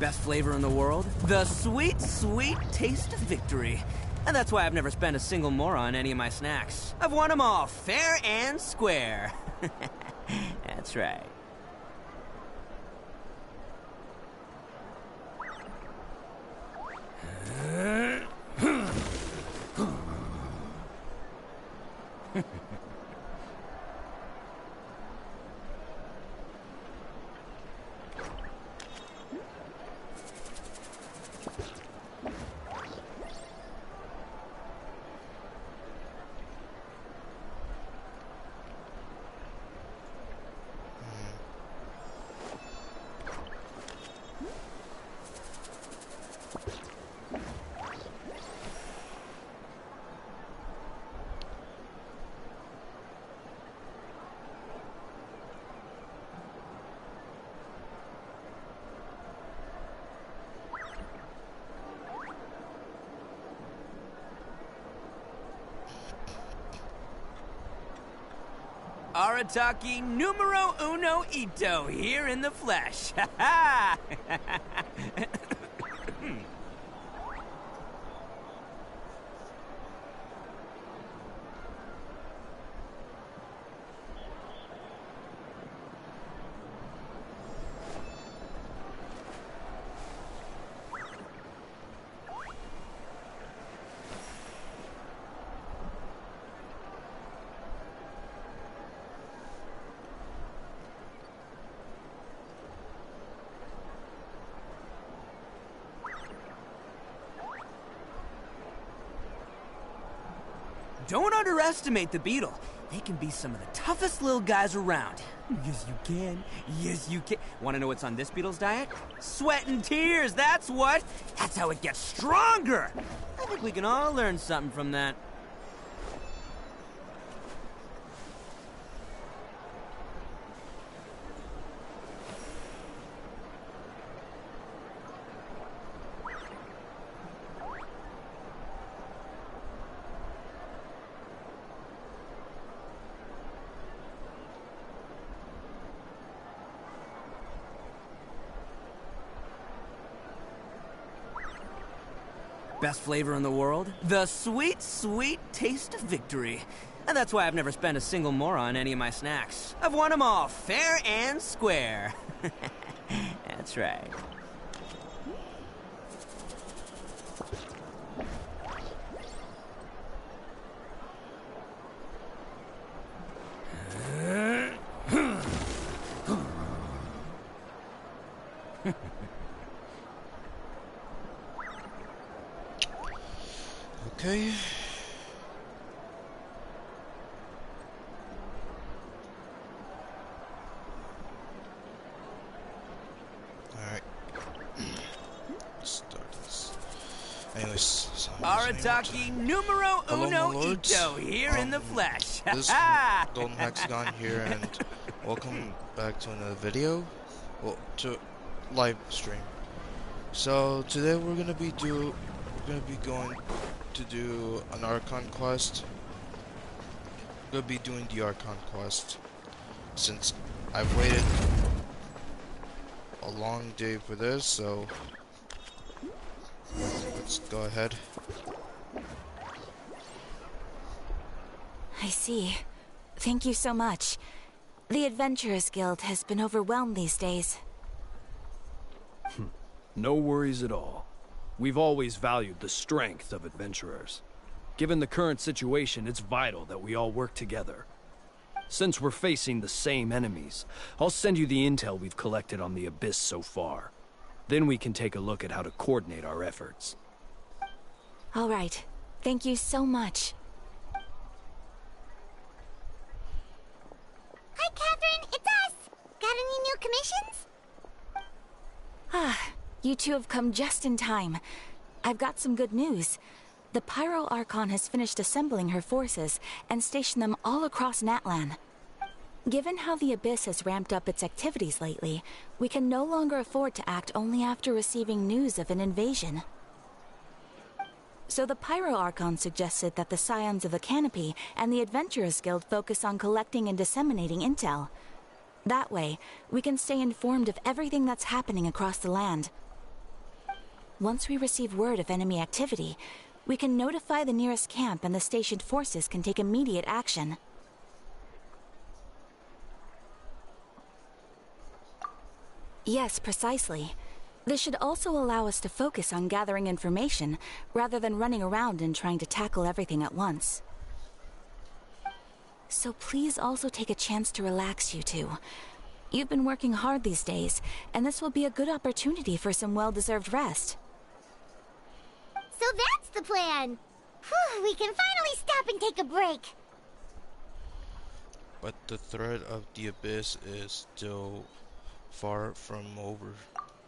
Best flavor in the world? The sweet, sweet taste of victory. And that's why I've never spent a single more on any of my snacks. I've won them all, fair and square. That's right. Arataki numero uno ito, here in the flesh. Ha ha! Don't underestimate the beetle. They can be some of the toughest little guys around. Yes, you can. Yes, you can. Want to know what's on this beetle's diet? Sweat and tears, that's what. That's how it gets stronger. I think we can all learn something from that. Best flavor in the world? The sweet, sweet taste of victory. And that's why I've never spent a single more on any of my snacks. I've won them all, fair and square. That's right. Okay. Alright. Start this. Anyways, so Arataki numero uno lords. ito, here in the flesh. This is Golden Hexagon here, and welcome back to another video. Well, to live stream. So today we're gonna be going to do an Archon quest. We're gonna be doing the Archon quest since I've waited a long day for this, so let's go ahead. I see. Thank you so much. The Adventurers Guild has been overwhelmed these days. No worries at all. We've always valued the strength of adventurers. Given the current situation, it's vital that we all work together. Since we're facing the same enemies, I'll send you the intel we've collected on the Abyss so far. Then we can take a look at how to coordinate our efforts. All right. Thank you so much. Hi, Catherine. It's us. Got any new commissions? You two have come just in time. I've got some good news. The Pyro Archon has finished assembling her forces and stationed them all across Natlan. Given how the Abyss has ramped up its activities lately, we can no longer afford to act only after receiving news of an invasion. So the Pyro Archon suggested that the Scions of the Canopy and the Adventurers Guild focus on collecting and disseminating intel. That way, we can stay informed of everything that's happening across the land. Once we receive word of enemy activity, we can notify the nearest camp and the stationed forces can take immediate action. Yes, precisely. This should also allow us to focus on gathering information rather than running around and trying to tackle everything at once. So please also take a chance to relax, you two. You've been working hard these days, and this will be a good opportunity for some well-deserved rest. So that's the plan. Whew, we can finally stop and take a break. But the threat of the abyss is still far from over.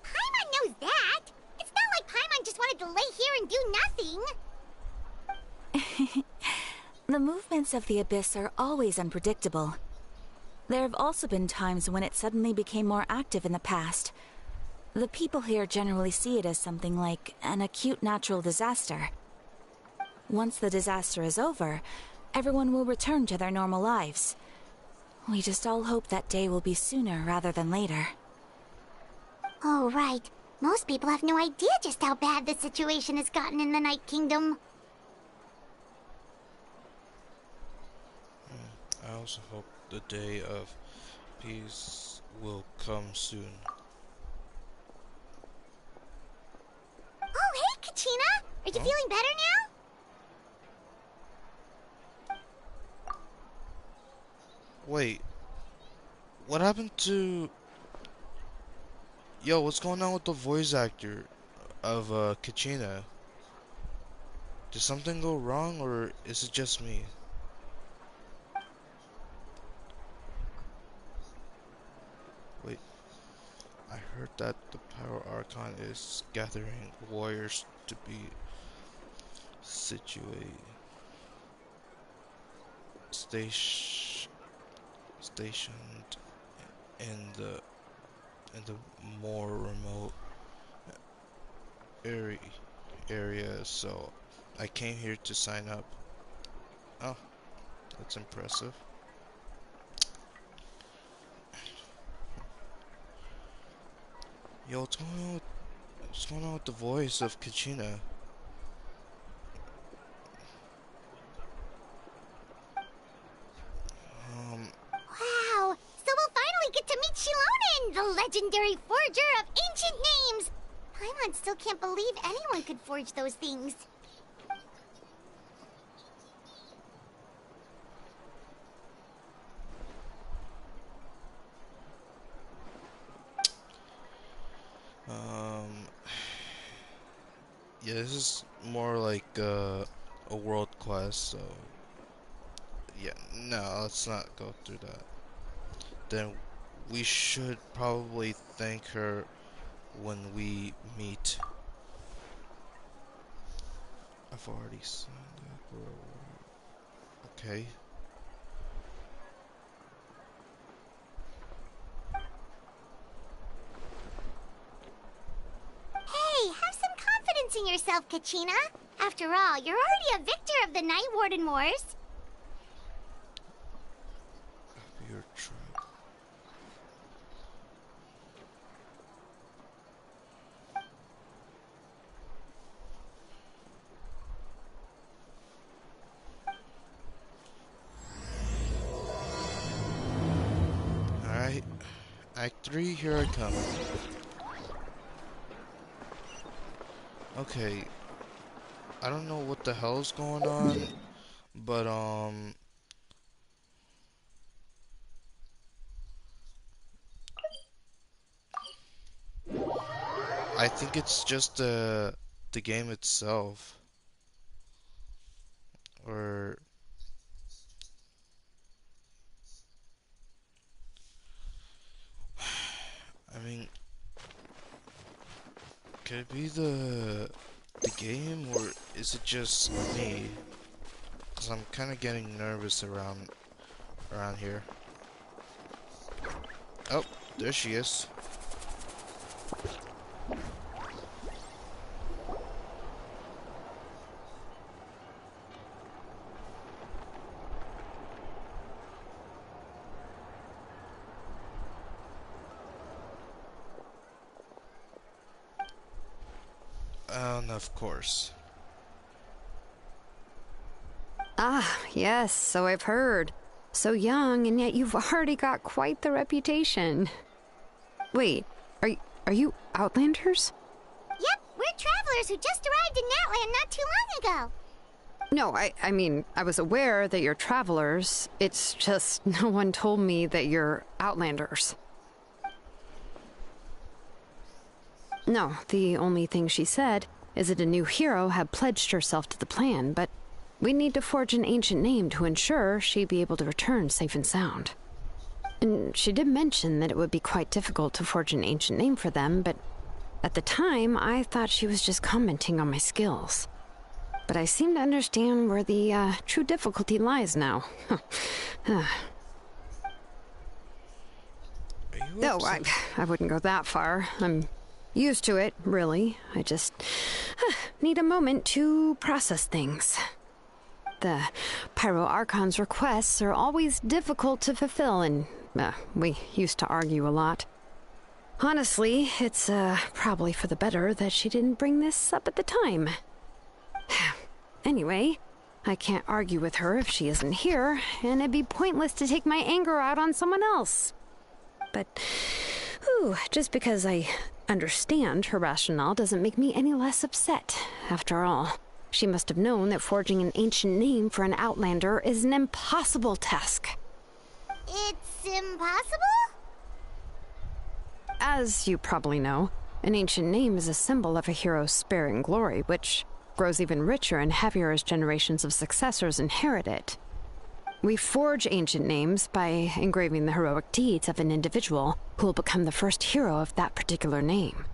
Paimon knows that. It's not like Paimon just wanted to lay here and do nothing. The movements of the abyss are always unpredictable. There have also been times when it suddenly became more active in the past. The people here generally see it as something like an acute natural disaster. Once the disaster is over, everyone will return to their normal lives. We just all hope that day will be sooner rather than later. Oh, right. Most people have no idea just how bad the situation has gotten in the Night Kingdom. I also hope the day of peace will come soon. Oh, hey, Kachina! Are you feeling better now? Wait, what happened to... Yo, what's going on with the voice actor of Kachina? Did something go wrong, or is it just me? Wait, I heard that the Power Archon is gathering warriors to be stationed in the more remote area, so I came here to sign up. Oh, that's impressive. Yo, what's going on with the voice of Kachina? Wow! So we'll finally get to meet Shilonen, the legendary forger of ancient names! Paimon still can't believe anyone could forge those things. Yeah, this is more like a world quest, so yeah, no, let's not go through that. Then we should probably thank her when we meet. I've already signed up, okay. Hey, have some confidence in yourself, Kachina. After all, you're already a victor of the Night Warden Wars. Your trap. Alright, Act 3, here I come. Okay, I don't know what the hell is going on, but I think it's just the game itself, or I mean, could it be the game, or is it just me? Cause I'm kind of getting nervous around here. Oh, there she is. And of course. Ah, yes, so I've heard. So young, and yet you've already got quite the reputation. Wait, are you Outlanders? Yep, we're travelers who just arrived in Natland not too long ago. No, I mean, I was aware that you're travelers. It's just no one told me that you're Outlanders. No, the only thing she said is that a new hero had pledged herself to the plan, but we need to forge an ancient name to ensure she'd be able to return safe and sound. And she did mention that it would be quite difficult to forge an ancient name for them, but at the time, I thought she was just commenting on my skills. But I seem to understand where the true difficulty lies now. No, I wouldn't go that far. I'm used to it, really. I just need a moment to process things. The Pyro Archon's requests are always difficult to fulfill, and we used to argue a lot. Honestly, it's probably for the better that she didn't bring this up at the time. Anyway, I can't argue with her if she isn't here, and it'd be pointless to take my anger out on someone else. But, just because I understand her rationale doesn't make me any less upset. After all, she must have known that forging an ancient name for an Outlander is an impossible task. It's impossible? As you probably know, an ancient name is a symbol of a hero's spirit and glory, which grows even richer and heavier as generations of successors inherit it. We forge ancient names by engraving the heroic deeds of an individual who will become the first hero of that particular name.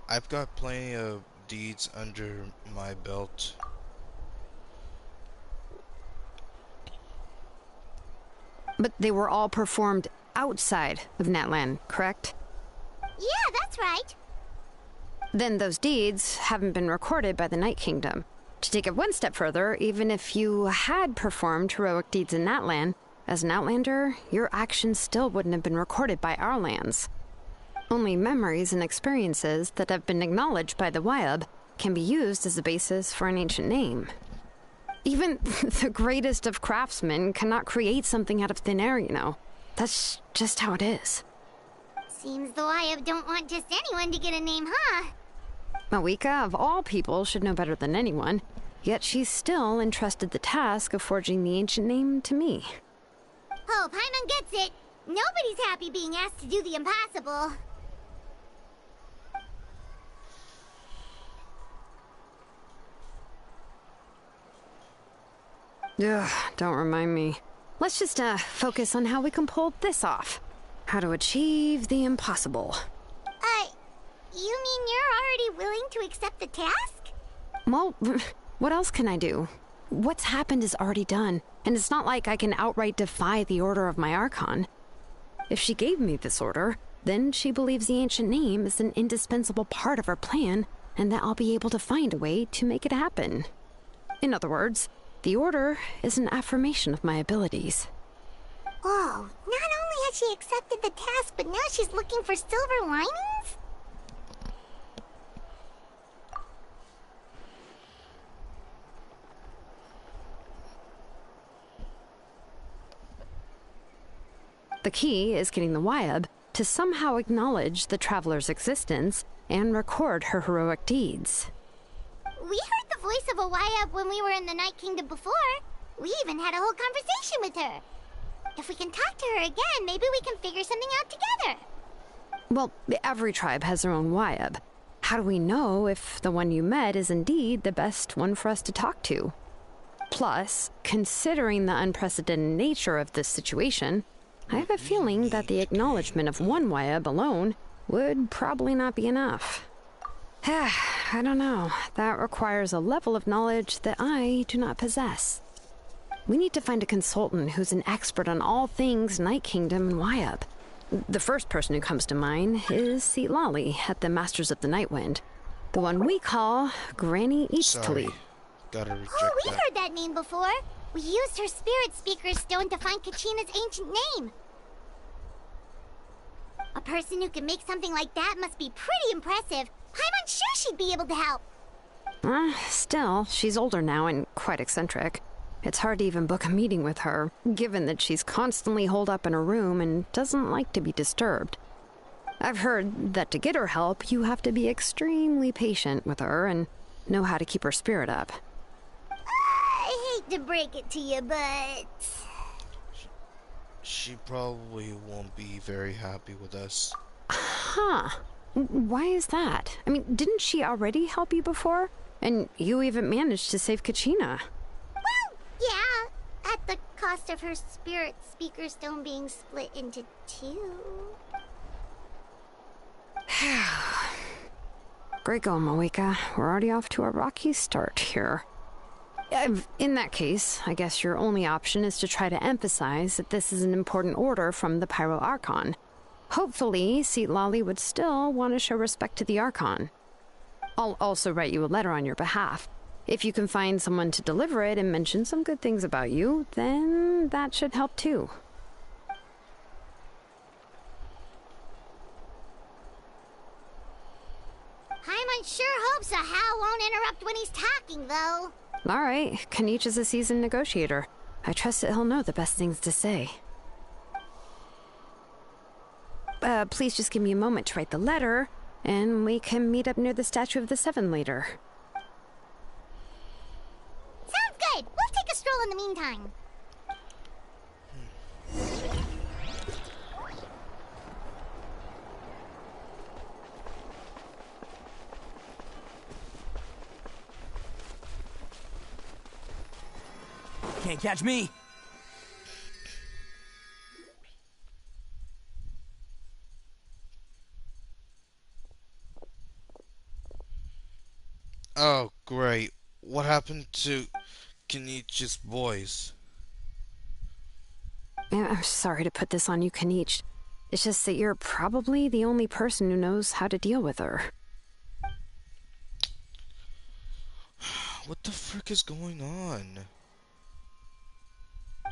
I've got plenty of deeds under my belt. But they were all performed outside of Natlan, correct? Yeah, that's right. Then those deeds haven't been recorded by the Night Kingdom. To take it one step further, even if you had performed heroic deeds in Natlan, as an Outlander, your actions still wouldn't have been recorded by our lands. Only memories and experiences that have been acknowledged by the Wyab can be used as a basis for an ancient name. Even the greatest of craftsmen cannot create something out of thin air, you know. That's just how it is. Seems the Wyab don't want just anyone to get a name, huh? Mawika, of all people, should know better than anyone, yet she's still entrusted the task of forging the ancient name to me. Oh, Paimon gets it. Nobody's happy being asked to do the impossible. Ugh, don't remind me. Let's just focus on how we can pull this off. How to achieve the impossible. You mean you're already willing to accept the task? Well, what else can I do? What's happened is already done, and it's not like I can outright defy the order of my Archon. If she gave me this order, then she believes the ancient name is an indispensable part of her plan, and that I'll be able to find a way to make it happen. In other words, the order is an affirmation of my abilities. Oh, not only has she accepted the task, but now she's looking for silver linings? The key is getting the Wyab to somehow acknowledge the traveler's existence and record her heroic deeds. We heard the voice of a Wyab when we were in the Night Kingdom before. We even had a whole conversation with her. If we can talk to her again, maybe we can figure something out together. Well, every tribe has their own Wyab. How do we know if the one you met is indeed the best one for us to talk to? Plus, considering the unprecedented nature of this situation, I have a feeling that the acknowledgement of one Wyab alone would probably not be enough. I don't know. That requires a level of knowledge that I do not possess. We need to find a consultant who's an expert on all things Night Kingdom and Wyab. The first person who comes to mind is Seat Lolly at the Masters of the Nightwind. The one we call Granny Eastly. Sorry. Gotta reject Oh, we that. heard that name before. We used her spirit speaker stone to find Kachina's ancient name. A person who can make something like that must be pretty impressive. I'm unsure she'd be able to help. Still, she's older now and quite eccentric. It's hard to even book a meeting with her, given that she's constantly holed up in her room and doesn't like to be disturbed. I've heard that to get her help, you have to be extremely patient with her and know how to keep her spirit up. I hate to break it to you, but... She probably won't be very happy with us. Huh. Why is that? I mean, didn't she already help you before? And you even managed to save Kachina. Well, yeah. At the cost of her spirit speaker stone being split into two. Great going, Moeka. We're already off to a rocky start here. In that case, I guess your only option is to try to emphasize that this is an important order from the Pyro Archon. Hopefully, Seat Lolly would still want to show respect to the Archon. I'll also write you a letter on your behalf. If you can find someone to deliver it and mention some good things about you, then that should help too. Paimon sure hopes a Hal won't interrupt when he's talking, though. All right, Kanich is a seasoned negotiator. I trust that he'll know the best things to say. Please just give me a moment to write the letter, and we can meet up near the Statue of the Seven later. Sounds good. We'll take a stroll in the meantime. Can't catch me. Oh, great. What happened to Kenich's boys? I'm sorry to put this on you, Kanich. It's just that you're probably the only person who knows how to deal with her. What the frick is going on?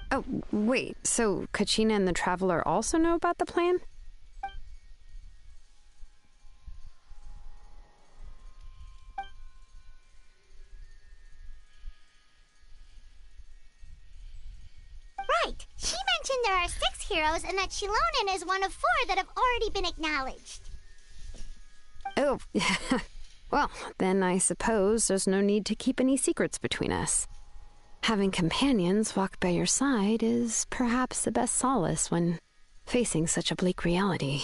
Oh, wait, so Kachina and the Traveler also know about the plan? Right. She mentioned there are 6 heroes and that Shilonen is one of 4 that have already been acknowledged. Oh, well, then I suppose there's no need to keep any secrets between us. Having companions walk by your side is perhaps the best solace when facing such a bleak reality.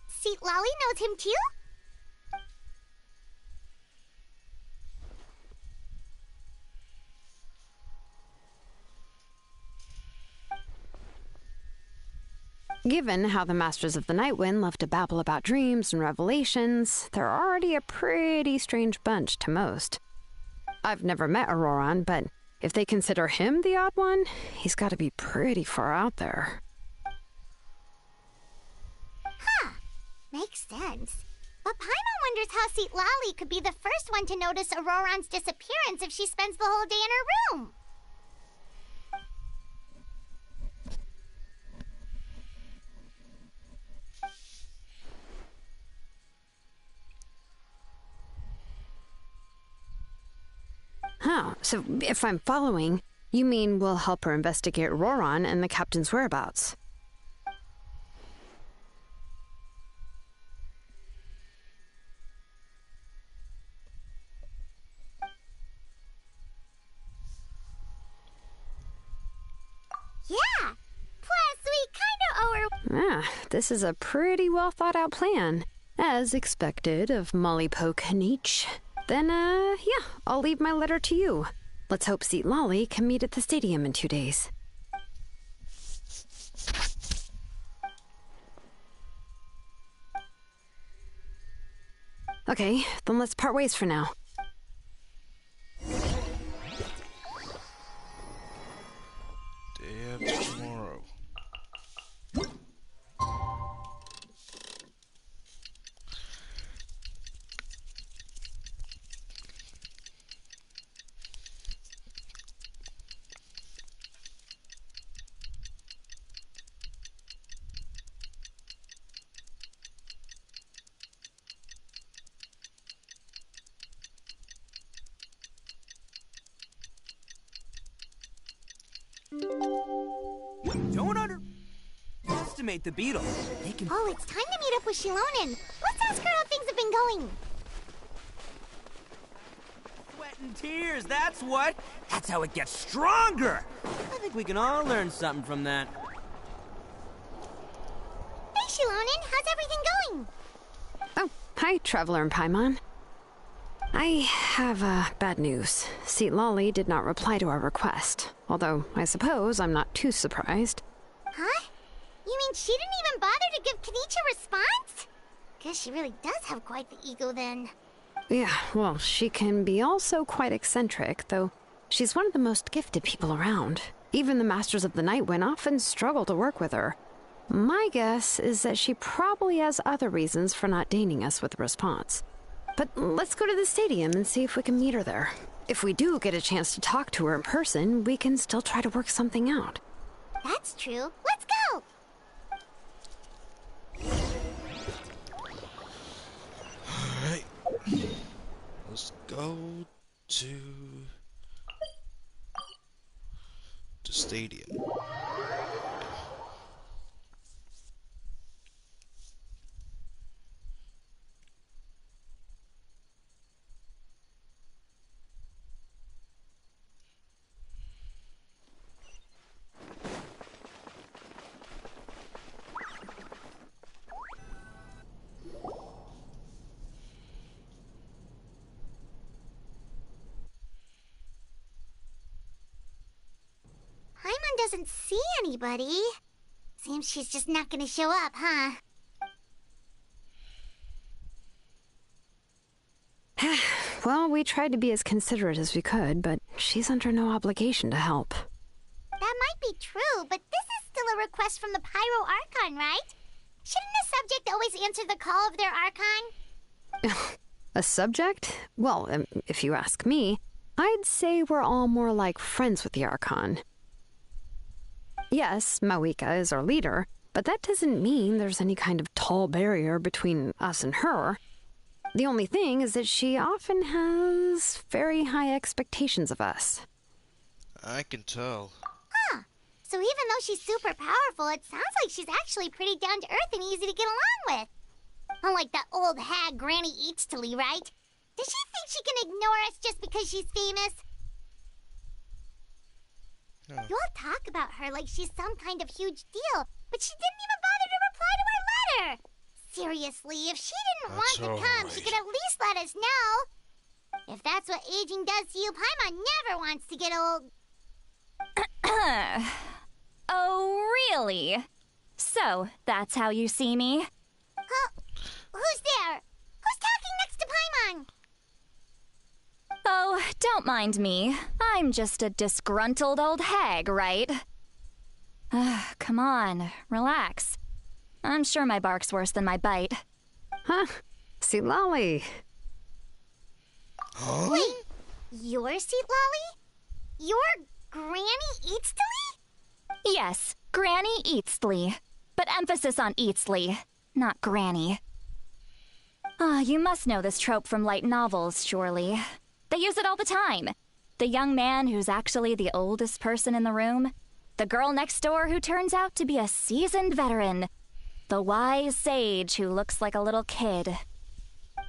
Seat Lolly knows him too? Given how the Masters of the Nightwind love to babble about dreams and revelations, they're already a pretty strange bunch to most. I've never met Auroran, but if they consider him the odd one, he's got to be pretty far out there. Huh. Makes sense. But Paimon wonders how Seat Lolly could be the first one to notice Auroran's disappearance if she spends the whole day in her room. Oh, so if I'm following, you mean we'll help her investigate Auroran and the captain's whereabouts? Yeah. Plus, we kind of owe her... This is a pretty well thought out plan. As expected of Molly Poke Kanich. Then, yeah, I'll leave my letter to you. Let's hope Seat Lolly can meet at the stadium in 2 days. Okay, then let's part ways for now. Day after tomorrow. underestimate the beetle. They can... Oh, it's time to meet up with Shilonen. Let's ask her how things have been going. Sweat and tears, that's what. That's how it gets stronger. I think we can all learn something from that. Hey, Shilonen, how's everything going? Oh, hi, Traveler and Paimon. I have bad news. Seat Lolly did not reply to our request, although I suppose I'm not too surprised. Huh? You mean she didn't even bother to give Kenichi a response? Guess she really does have quite the ego then. Yeah, well, she can be also quite eccentric, though she's one of the most gifted people around. Even the Masters of the Nightwind often struggle to work with her. My guess is that she probably has other reasons for not deigning us with a response. But let's go to the stadium and see if we can meet her there. If we do get a chance to talk to her in person, we can still try to work something out. That's true. Let's go! Alright. Let's go to the stadium. Paimon doesn't see anybody. Seems she's just not gonna show up, huh? Well, we tried to be as considerate as we could, but she's under no obligation to help. That might be true, but this is still a request from the Pyro Archon, right? Shouldn't the subject always answer the call of their Archon? A subject? Well, if you ask me, I'd say we're all more like friends with the Archon. Yes, Mawika is our leader, but that doesn't mean there's any kind of tall barrier between us and her. The only thing is that she often has very high expectations of us. I can tell. Huh. So even though she's super powerful, it sounds like she's actually pretty down to earth and easy to get along with. Unlike that old hag Granny Eatstily, right? Does she think she can ignore us just because she's famous? Yeah. You all talk about her like she's some kind of huge deal, but she didn't even bother to reply to our letter. Seriously, if she didn't want to come, she could at least let us know. If that's what aging does to you, Paimon never wants to get old. Oh, really? So, that's how you see me? Huh? Who's there? Who's talking next to Paimon? Oh, don't mind me. I'm just a disgruntled old hag, right? Come on, relax. I'm sure my bark's worse than my bite. Huh? See, Lolly. Huh? Wait, your seat, Lolly? Your Granny Eatstily? Yes, Granny Eatstly. But emphasis on Eatstly, not Granny. You must know this trope from light novels, surely. They use it all the time. The young man who's actually the oldest person in the room. The girl next door who turns out to be a seasoned veteran. The wise sage who looks like a little kid.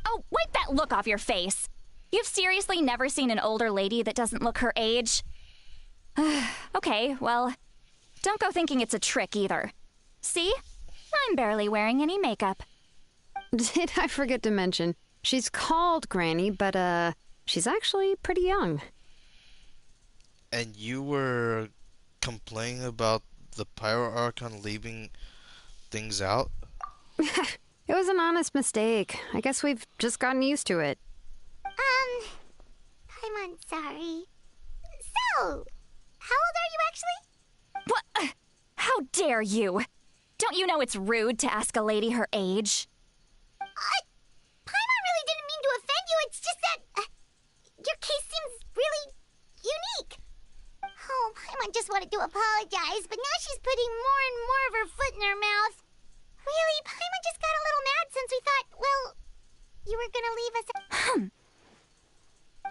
Oh, wipe that look off your face! You've seriously never seen an older lady that doesn't look her age? Okay, well, don't go thinking it's a trick either. See? I'm barely wearing any makeup. Did I forget to mention, she's called Granny, but, she's actually pretty young. And you were complaining about the Pyro Archon leaving things out? It was an honest mistake. I guess we've just gotten used to it. Paimon, sorry. So, how old are you actually? What? How dare you? Don't you know it's rude to ask a lady her age? Paimon really didn't mean to offend you. It's just that your case seems really unique. Oh, Paimon just wanted to apologize, but now she's putting more and more of her foot in her mouth. Really, Paimon just got a little mad since we thought, well, you were gonna leave us.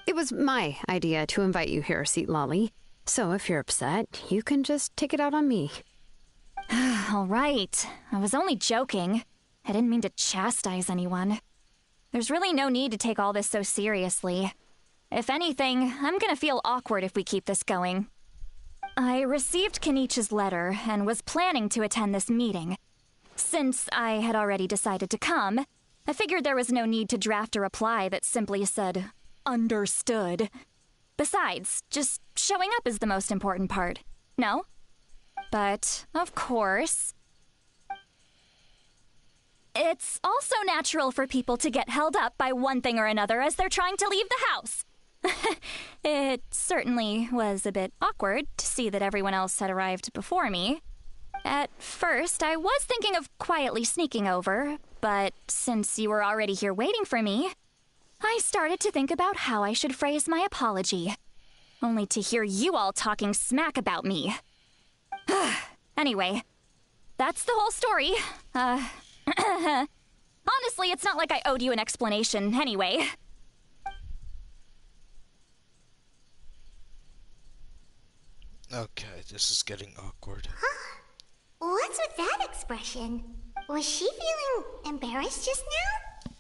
It was my idea to invite you here, Seat Lolly. So if you're upset, you can just take it out on me. All right. I was only joking. I didn't mean to chastise anyone. There's really no need to take all this so seriously. If anything, I'm gonna feel awkward if we keep this going. I received Kenichi's letter and was planning to attend this meeting. Since I had already decided to come, I figured there was no need to draft a reply that simply said, "Understood." Besides, just showing up is the most important part. No? But, of course, it's also natural for people to get held up by one thing or another as they're trying to leave the house. It certainly was a bit awkward to see that everyone else had arrived before me. At first, I was thinking of quietly sneaking over, but since you were already here waiting for me, I started to think about how I should phrase my apology. Only to hear you all talking smack about me. Anyway, that's the whole story. Honestly, it's not like I owed you an explanation anyway. Okay, this is getting awkward. Huh? What's with that expression? Was she feeling embarrassed just now?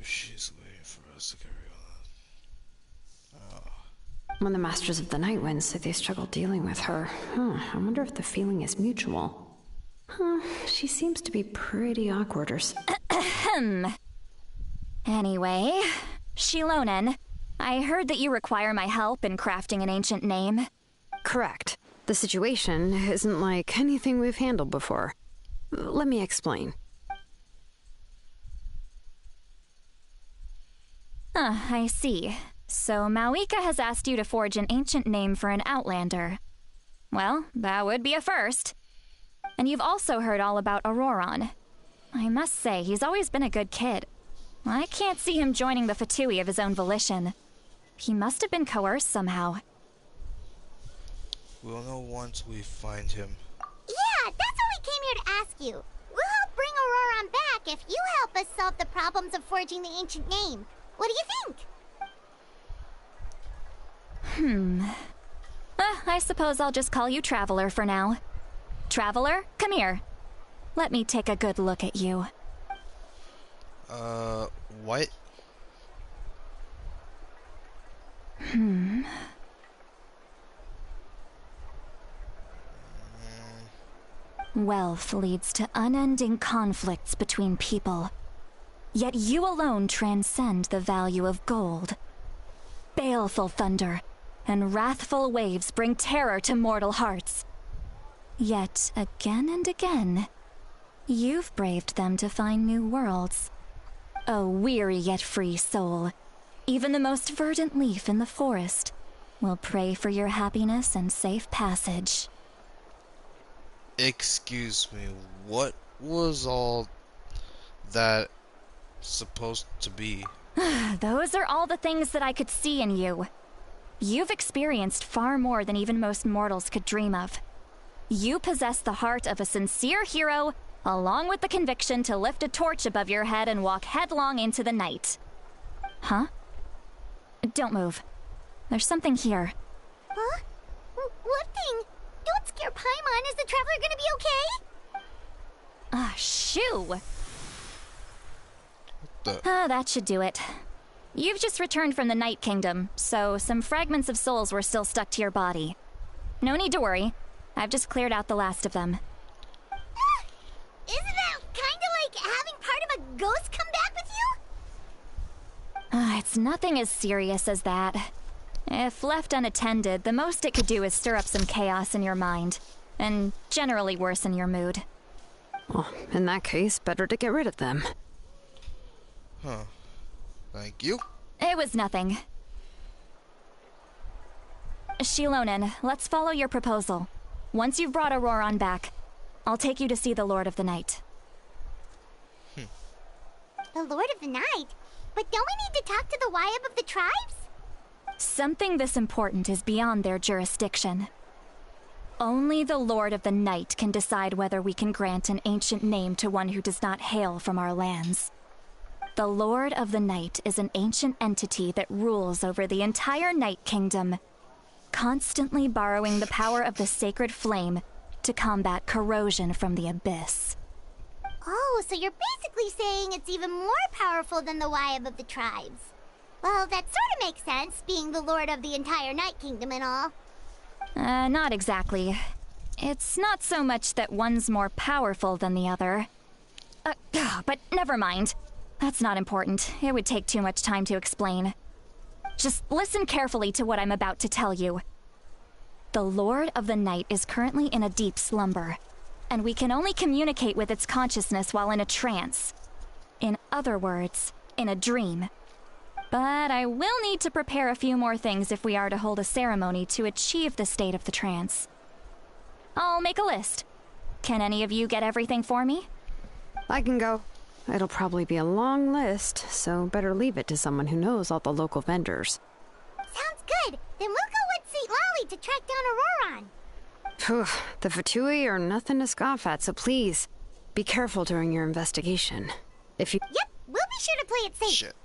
She's waiting for us to carry on. When the Masters of the Night Wind said they struggled dealing with her, I wonder if the feeling is mutual. She seems to be pretty awkward or Anyway, Shilonen, I heard that you require my help in crafting an ancient name. Correct. The situation isn't like anything we've handled before. Let me explain. I see. So Mauika has asked you to forge an ancient name for an outlander. Well, that would be a first. And you've also heard all about Auroron. I must say, he's always been a good kid. I can't see him joining the Fatui of his own volition. He must have been coerced somehow. We'll know once we find him. Yeah, that's what we came here to ask you. We'll help bring Auroron back if you help us solve the problems of forging the ancient name. What do you think? I suppose I'll just call you Traveler for now. Traveler, come here. Let me take a good look at you. What? Wealth leads to unending conflicts between people. Yet you alone transcend the value of gold. Baleful thunder and wrathful waves bring terror to mortal hearts. Yet again and again, you've braved them to find new worlds. A weary yet free soul, even the most verdant leaf in the forest will pray for your happiness and safe passage. Excuse me, what was all that supposed to be? Those are all the things that I could see in you. You've experienced far more than even most mortals could dream of. You possess the heart of a sincere hero, along with the conviction to lift a torch above your head and walk headlong into the night. Huh? Don't move. There's something here. Huh? What thing? Don't scare Paimon. Is the Traveler gonna be okay? Shoo! The That should do it. You've just returned from the Night Kingdom, so some fragments of souls were still stuck to your body. No need to worry. I've just cleared out the last of them. Isn't that kinda like having part of a ghost come back with you? It's nothing as serious as that. If left unattended, the most it could do is stir up some chaos in your mind, and generally worsen your mood. Well, in that case, better to get rid of them. Huh. Thank you. It was nothing. Shilonen, let's follow your proposal. Once you've brought Auroron back, I'll take you to see the Lord of the Night. The Lord of the Night? But don't we need to talk to the Wyab of the tribes? Something this important is beyond their jurisdiction. Only the Lord of the Night can decide whether we can grant an ancient name to one who does not hail from our lands. The Lord of the Night is an ancient entity that rules over the entire Night Kingdom. constantly borrowing the power of the sacred flame to combat corrosion from the abyss. Oh, so you're basically saying it's even more powerful than the Wyeb of the tribes. Well, that sort of makes sense, being the lord of the entire Night Kingdom and all. Not exactly. It's not so much that one's more powerful than the other. But never mind. That's not important. It would take too much time to explain. Just listen carefully to what I'm about to tell you. The Lord of the Night is currently in a deep slumber, and we can only communicate with its consciousness while in a trance. In other words, in a dream. But I will need to prepare a few more things if we are to hold a ceremony to achieve the state of the trance. I'll make a list. Can any of you get everything for me? I can go. It'll probably be a long list, so better leave it to someone who knows all the local vendors. Sounds good. Then we'll go with St. Lolly to track down Auroron. Phew, the Fatui are nothing to scoff at, so please, be careful during your investigation. If you— Yep, we'll be sure to play it safe. Shit.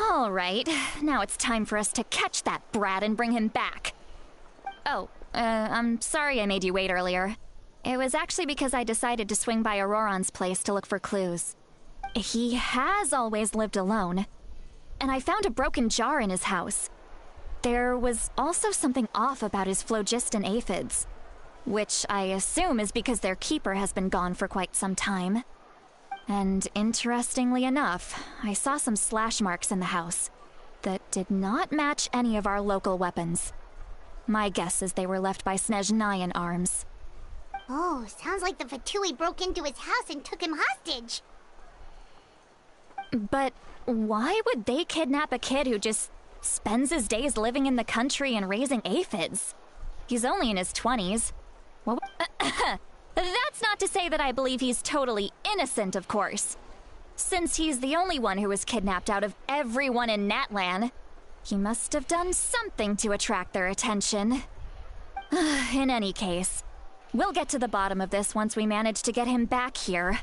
All right, now it's time for us to catch that brat and bring him back. Oh, I'm sorry I made you wait earlier. It was actually because I decided to swing by Auroron's place to look for clues. He has always lived alone, and I found a broken jar in his house. There was also something off about his phlogiston aphids, which I assume is because their keeper has been gone for quite some time. And interestingly enough, I saw some slash marks in the house that did not match any of our local weapons. My guess is they were left by Snezhnayan arms. Oh, sounds like the Fatui broke into his house and took him hostage. But why would they kidnap a kid who just spends his days living in the country and raising aphids? He's only in his 20s. Well, that's not to say that I believe he's totally innocent, of course. Since he's the only one who was kidnapped out of everyone in Natlan, he must have done something to attract their attention. In any case, we'll get to the bottom of this once we manage to get him back here.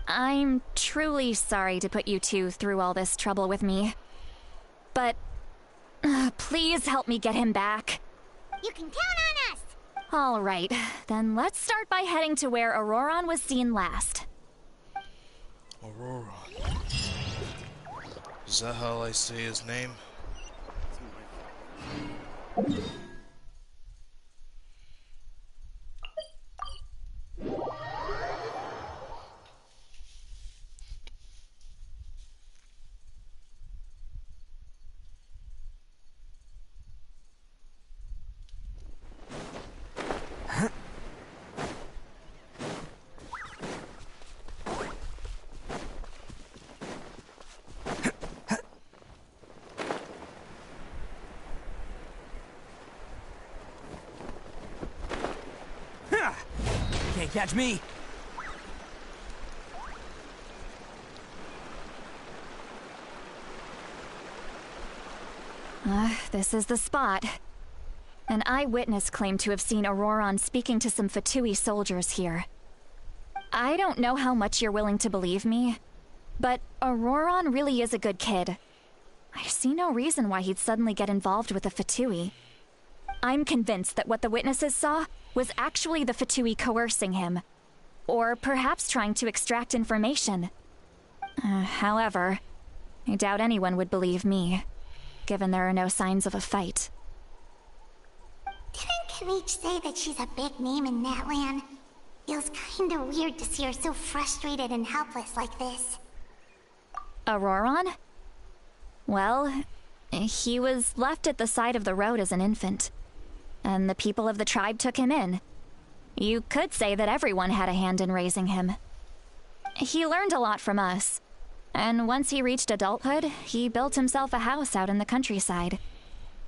I'm truly sorry to put you two through all this trouble with me. But please help me get him back. You can count on us! All right, then let's start by heading to where Auroron was seen last. Auroron. Is that how I say his name? Can't catch me. This is the spot. An eyewitness claimed to have seen Auroron speaking to some Fatui soldiers here. I don't know how much you're willing to believe me, but Auroron really is a good kid. I see no reason why he'd suddenly get involved with the Fatui. I'm convinced that what the witnesses saw was actually the Fatui coercing him, or perhaps trying to extract information. However, I doubt anyone would believe me, given there are no signs of a fight. Didn't Kavich say that she's a big name in Natlan? Feels kinda weird to see her so frustrated and helpless like this. Auroron? Well, he was left at the side of the road as an infant, and the people of the tribe took him in. You could say that everyone had a hand in raising him. He learned a lot from us, and once he reached adulthood, he built himself a house out in the countryside.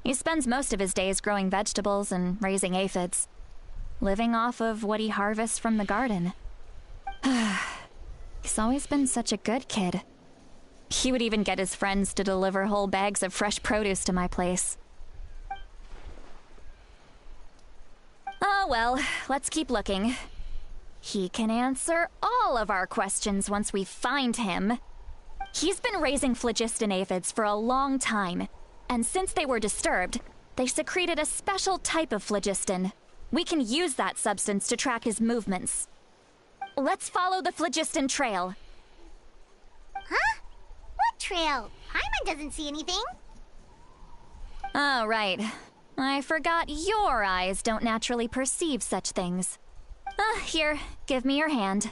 He spends most of his days growing vegetables and raising aphids, living off of what he harvests from the garden. He's always been such a good kid. He would even get his friends to deliver whole bags of fresh produce to my place. Oh well, let's keep looking. He can answer all of our questions once we find him. He's been raising phlogiston aphids for a long time, and since they were disturbed, they secreted a special type of phlogiston. We can use that substance to track his movements. Let's follow the phlogiston trail. Huh? What trail? Paimon doesn't see anything. Oh, right. I forgot your eyes don't naturally perceive such things. Here, give me your hand.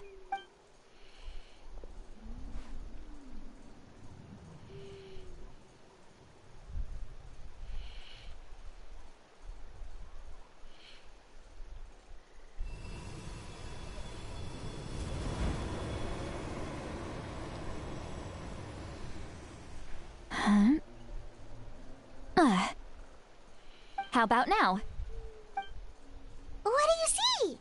How about now? What do you see?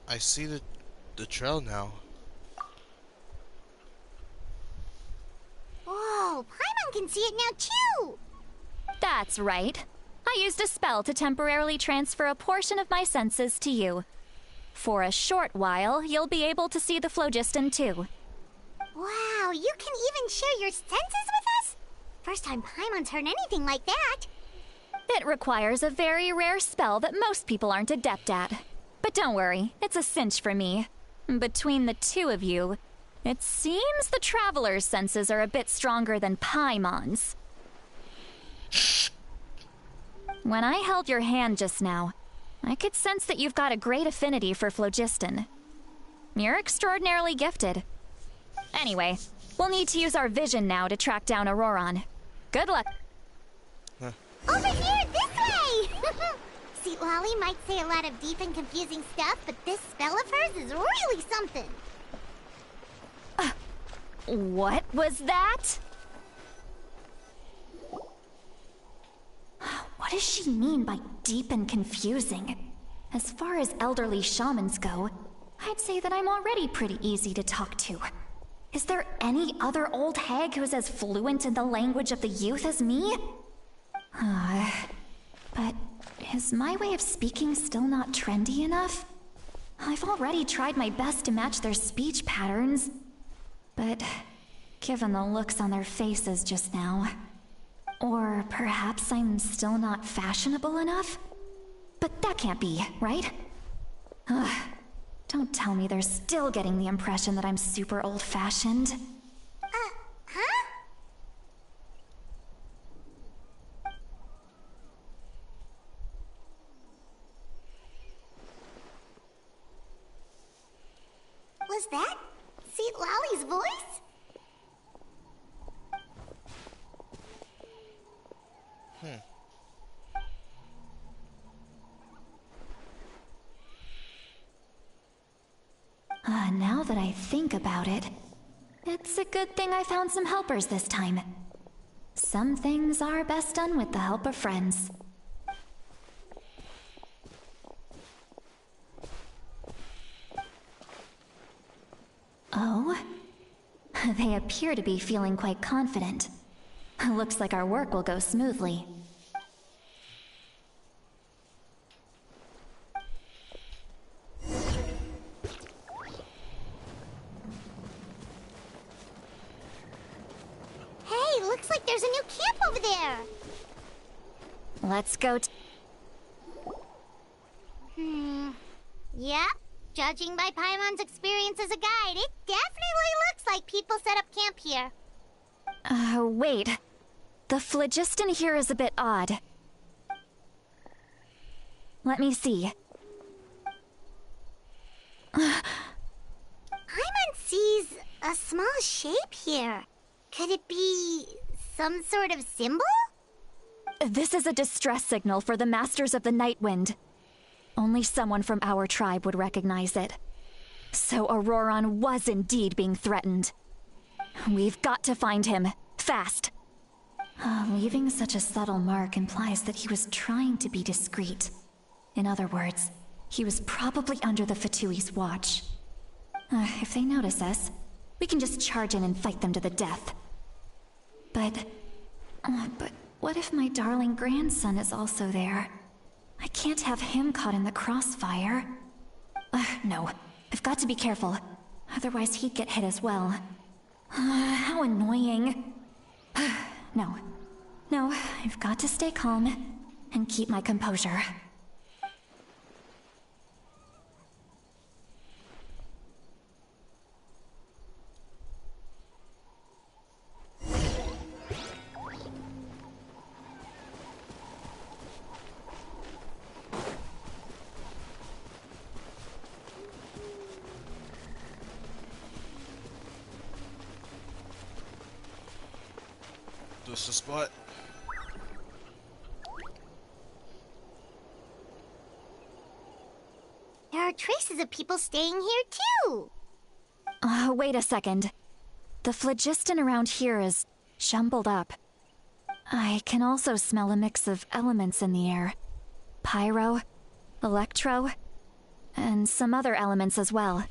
I see the trail now. Whoa, Paimon can see it now too! That's right. I used a spell to temporarily transfer a portion of my senses to you. For a short while, you'll be able to see the phlogiston too. Wow, you can even share your senses with us? First time Paimon's heard anything like that. It requires a very rare spell that most people aren't adept at. But don't worry, it's a cinch for me. Between the two of you, it seems the Traveler's senses are a bit stronger than Paimon's. When I held your hand just now, I could sense that you've got a great affinity for phlogiston. You're extraordinarily gifted. Anyway, we'll need to use our vision now to track down Auroron. Good luck. Over here, this way! See, Lolly might say a lot of deep and confusing stuff, but this spell of hers is really something. What was that? What does she mean by deep and confusing? As far as elderly shamans go, I'd say that I'm already pretty easy to talk to. Is there any other old hag who's as fluent in the language of the youth as me? But is my way of speaking still not trendy enough? I've already tried my best to match their speech patterns. But given the looks on their faces just now... Or perhaps I'm still not fashionable enough? But that can't be, right? Don't tell me they're still getting the impression that I'm super old-fashioned. Huh? Was that Seat Lolly's voice? Now that I think about it, it's a good thing I found some helpers this time. Some things are best done with the help of friends. Oh? They appear to be feeling quite confident. Looks like our work will go smoothly. Hey, looks like there's a new camp over there. Let's go Yep. Judging by Paimon's experience as a guide, it definitely looks like people set up camp here. Wait. The phlogiston here is a bit odd. Let me see. Paimon sees a small shape here. Could it be some sort of symbol? This is a distress signal for the Masters of the Night Wind. Only someone from our tribe would recognize it. So Auroron was indeed being threatened. We've got to find him. Fast. Leaving such a subtle mark implies that he was trying to be discreet. In other words, he was probably under the Fatui's watch. If they notice us, we can just charge in and fight them to the death. But what if my darling grandson is also there? I can't have him caught in the crossfire. No, I've got to be careful. Otherwise, he'd get hit as well. How annoying. No. No, I've got to stay calm and keep my composure. This the spot. There are traces of people staying here too. Wait a second. The phlogiston around here is jumbled up. I can also smell a mix of elements in the air. Pyro, electro, and some other elements as well.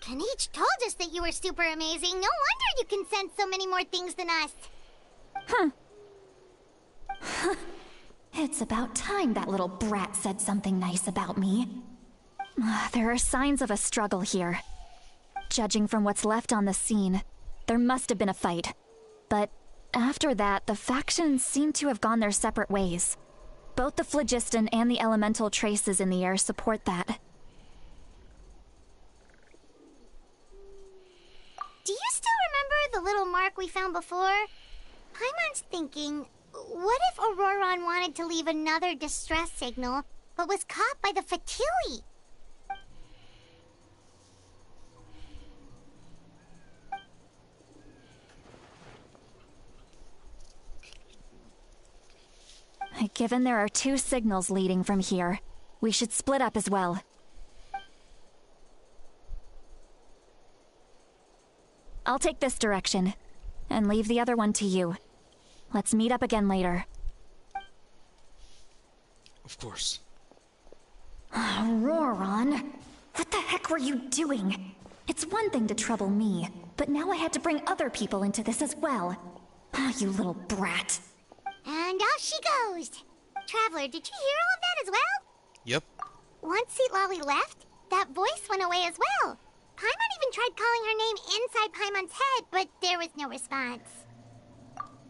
Kanich told us that you were super amazing. No wonder you can sense so many more things than us. It's about time that little brat said something nice about me. There are signs of a struggle here. Judging from what's left on the scene, there must have been a fight. But after that, the factions seem to have gone their separate ways. Both the phlogiston and the elemental traces in the air support that. Do you still remember the little mark we found before? Paimon's thinking, what if Auroron wanted to leave another distress signal, but was caught by the Fatui? Given there are 2 signals leading from here, we should split up as well. I'll take this direction, and leave the other one to you. Let's meet up again later. Of course. Auroron, what the heck were you doing? It's one thing to trouble me, but now I had to bring other people into this as well. You little brat. And off she goes. Traveler, did you hear all of that as well? Yep. Once Lolly left, that voice went away as well. Paimon even tried calling her name inside Paimon's head, but there was no response.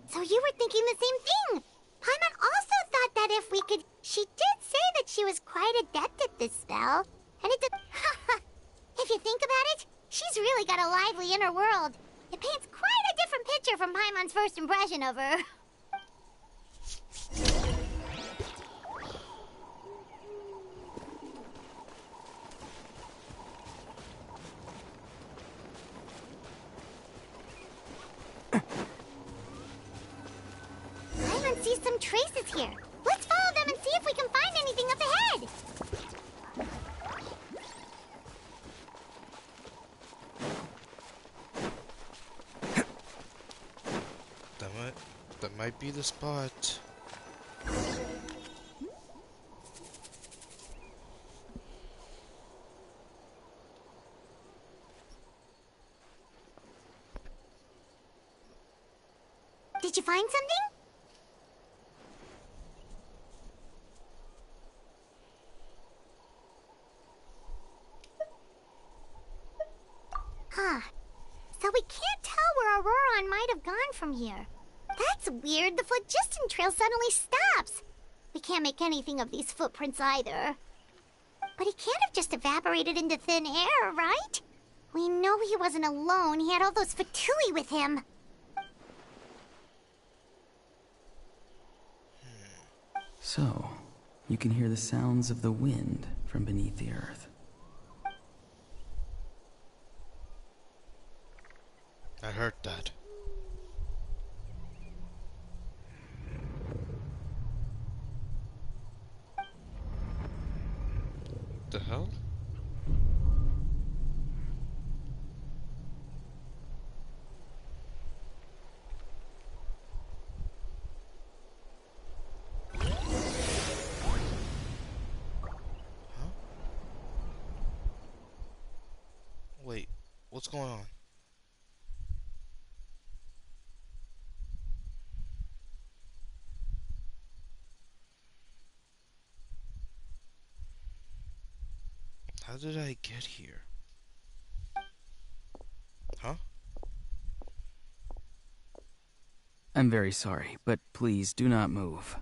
So you were thinking the same thing. Paimon also thought that if we could... She did say that she was quite adept at this spell. And it did... If you think about it, she's really got a lively inner world. It paints quite a different picture from Paimon's first impression of her. Paimon sees some traces here. Let's follow them and see if we can find anything up ahead. That might be the spot. Did you find something? Huh. So we can't tell where Auroron might have gone from here. That's weird. The phlogiston trail suddenly stops. We can't make anything of these footprints either. But he can't have just evaporated into thin air, right? We know he wasn't alone. He had all those Fatui with him. So, you can hear the sounds of the wind from beneath the earth. I heard that. The hell? Wait, what's going on? How did I get here? I'm very sorry, but please do not move.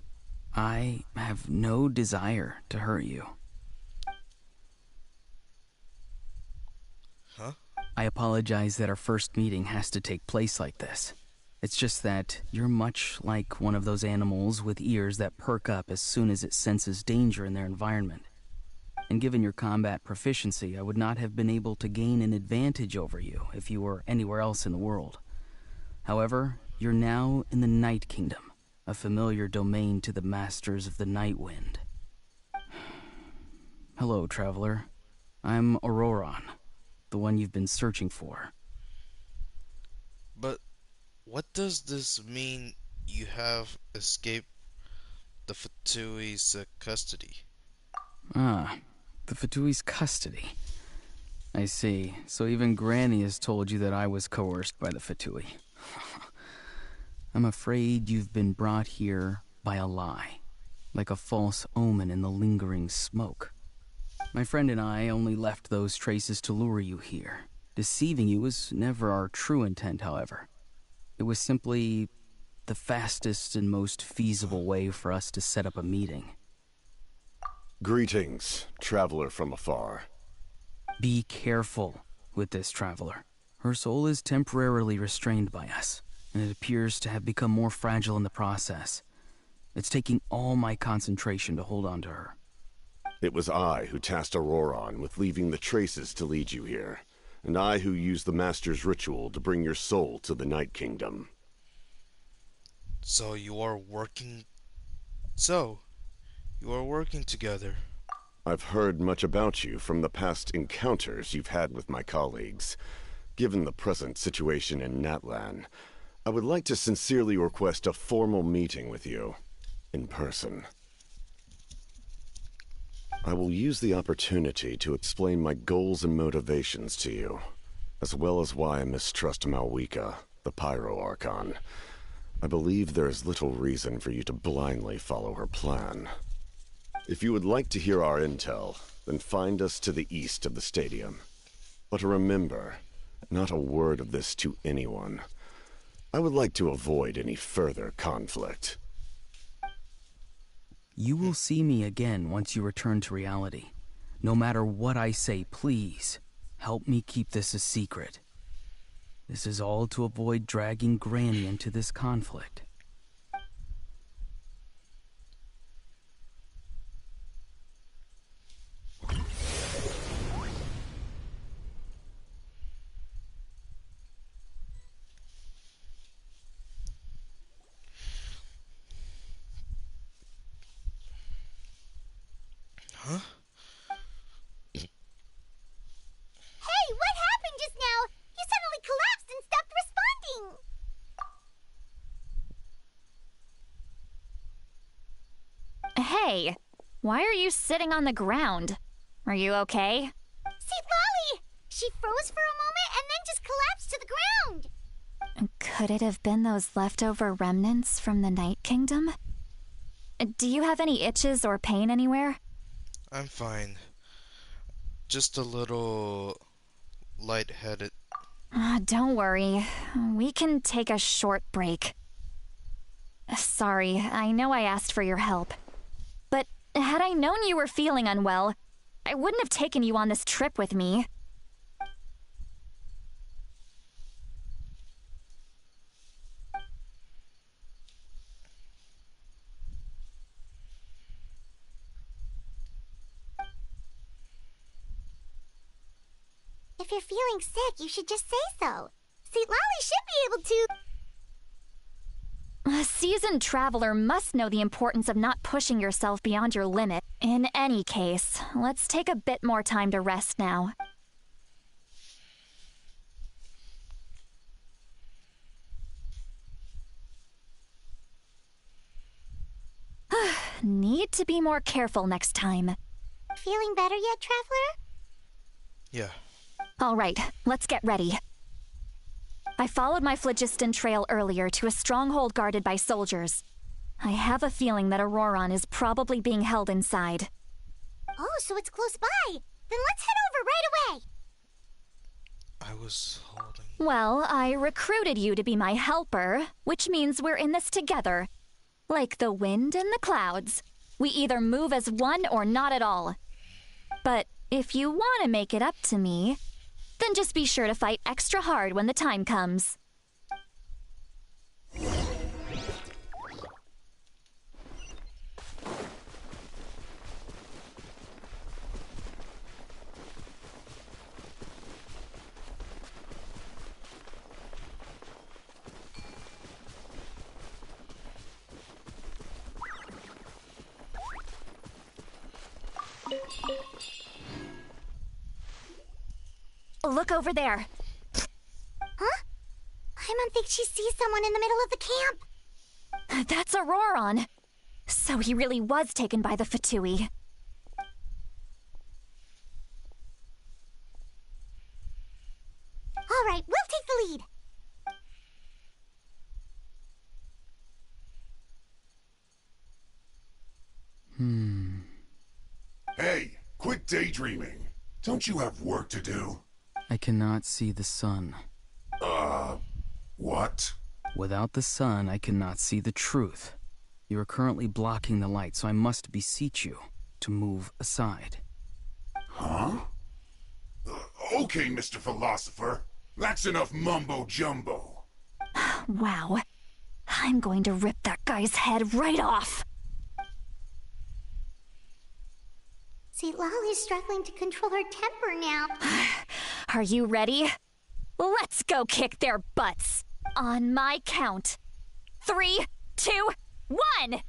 I have no desire to hurt you. Huh? I apologize that our first meeting has to take place like this. It's just that you're much like one of those animals with ears that perk up as soon as it senses danger in their environment. And given your combat proficiency, I would not have been able to gain an advantage over you if you were anywhere else in the world. However, you're now in the Night Kingdom, a familiar domain to the masters of the Night Wind. Hello, traveler. I'm Auroron, the one you've been searching for. But what does this mean you have escaped the Fatui's custody? Ah, the Fatui's custody. I see. So even Granny has told you that I was coerced by the Fatui. I'm afraid you've been brought here by a lie, like a false omen in the lingering smoke. My friend and I only left those traces to lure you here. Deceiving you was never our true intent, however. It was simply the fastest and most feasible way for us to set up a meeting. Greetings, traveler from afar. Be careful with this traveler. Her soul is temporarily restrained by us, and it appears to have become more fragile in the process. It's taking all my concentration to hold on to her. It was I who tasked Auroron with leaving the traces to lead you here, and I who used the Master's ritual to bring your soul to the Night Kingdom. So you are working together. I've heard much about you from the past encounters you've had with my colleagues. Given the present situation in Natlan, I would like to sincerely request a formal meeting with you, in person. I will use the opportunity to explain my goals and motivations to you, as well as why I mistrust Malwika, the Pyro Archon. I believe there is little reason for you to blindly follow her plan. If you would like to hear our intel, then find us to the east of the stadium. But remember, not a word of this to anyone. I would like to avoid any further conflict. You will see me again once you return to reality. No matter what I say, please, help me keep this a secret. This is all to avoid dragging Granny into this conflict. Huh? Hey, what happened just now? You suddenly collapsed and stopped responding. Hey, why are you sitting on the ground? Are you okay? See, Lolly! She froze for a moment and then just collapsed to the ground. Could it have been those leftover remnants from the Night Kingdom? Do you have any itches or pain anywhere? I'm fine. Just a little lightheaded. Don't worry. We can take a short break. Sorry, I know I asked for your help. But had I known you were feeling unwell, I wouldn't have taken you on this trip with me. If you're feeling sick, you should just say so. See, Lolly should be able to... A seasoned traveler must know the importance of not pushing yourself beyond your limit. In any case, let's take a bit more time to rest now. Need to be more careful next time. Feeling better yet, Traveler? Yeah. All right, let's get ready. I followed my phlogiston trail earlier to a stronghold guarded by soldiers. I have a feeling that Auroron is probably being held inside. Oh, so it's close by. Then let's head over right away. I was holding... Well, I recruited you to be my helper, which means we're in this together. Like the wind and the clouds. We either move as one or not at all. But if you want to make it up to me, then just be sure to fight extra hard when the time comes. Look over there. Huh? Paimon thinks she sees someone in the middle of the camp. That's Auroron. So he really was taken by the Fatui. All right, we'll take the lead. Hey, quit daydreaming. Don't you have work to do? I cannot see the sun. What? Without the sun, I cannot see the truth. You are currently blocking the light, so I must beseech you to move aside. Huh? Okay, Mr. Philosopher. That's enough mumbo-jumbo. Wow. I'm going to rip that guy's head right off. See, Lolly's struggling to control her temper now. Are you ready? Let's go kick their butts. On my count. 3, 2, 1!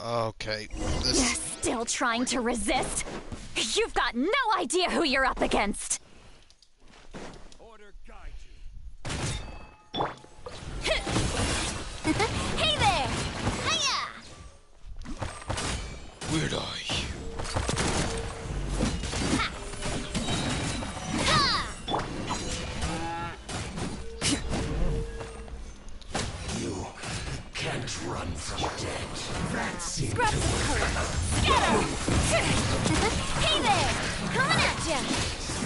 Okay, Still trying to resist? You've got no idea who you're up against. Order guide you. Hey there! Hiya! Weird Eye. You can't run from death. That seemed Scrub Scatter! Hey there! Coming at ya!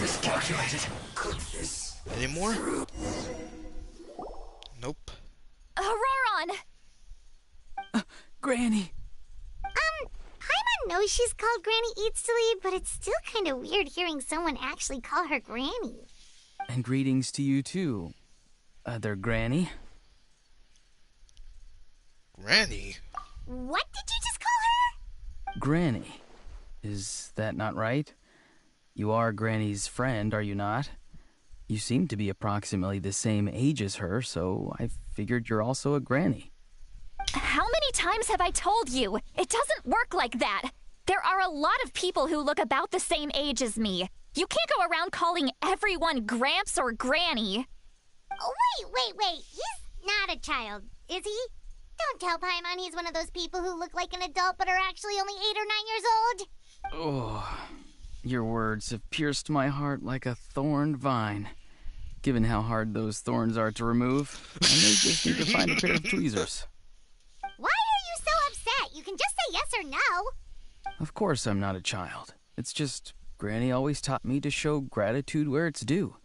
miscalculated. Could this... Any more? Nope. Auroron! Granny! Paimon knows she's called Granny Eats to Lead, but it's still kind of weird hearing someone actually call her Granny. And greetings to you too, other Granny. Granny? What did you just call her? Granny. Is that not right? You are Granny's friend, are you not? You seem to be approximately the same age as her, so I figured you're also a Granny. How many times have I told you? It doesn't work like that. There are a lot of people who look about the same age as me. You can't go around calling everyone Gramps or Granny. Oh, wait. He's not a child, is he? Don't tell Paimon he's one of those people who look like an adult but are actually only 8 or 9 years old. Oh, your words have pierced my heart like a thorned vine. Given how hard those thorns are to remove, I may just need to find a pair of tweezers. Why are you so upset? You can just say yes or no. Of course I'm not a child. It's just Granny always taught me to show gratitude where it's due.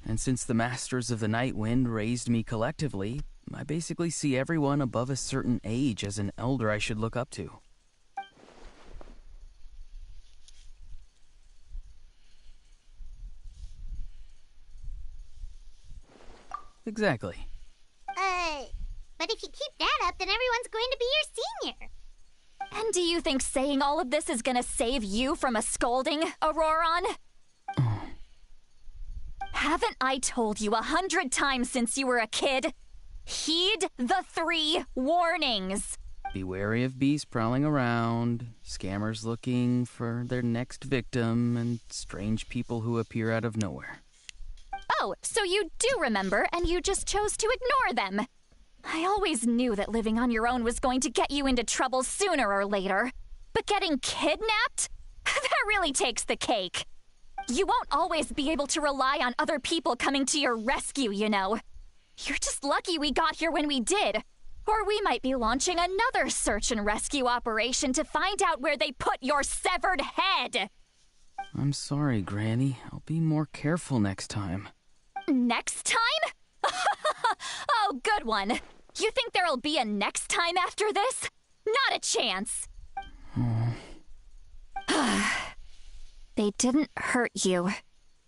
And since the Masters of the Night Wind raised me collectively, I basically see everyone above a certain age as an elder I should look up to. Exactly. But if you keep that up, then everyone's going to be your senior. And do you think saying all of this is gonna save you from a scolding, Auroron? Haven't I told you 100 times since you were a kid? Heed the 3 warnings. Be wary of beasts prowling around, scammers looking for their next victim, and strange people who appear out of nowhere. Oh, so you do remember, and you just chose to ignore them. I always knew that living on your own was going to get you into trouble sooner or later. But getting kidnapped? That really takes the cake. You won't always be able to rely on other people coming to your rescue, you know. You're just lucky we got here when we did. Or we might be launching another search and rescue operation to find out where they put your severed head. I'm sorry, Granny. I'll be more careful next time. Next time? Oh, good one. You think there'll be a next time after this? Not a chance. They didn't hurt you,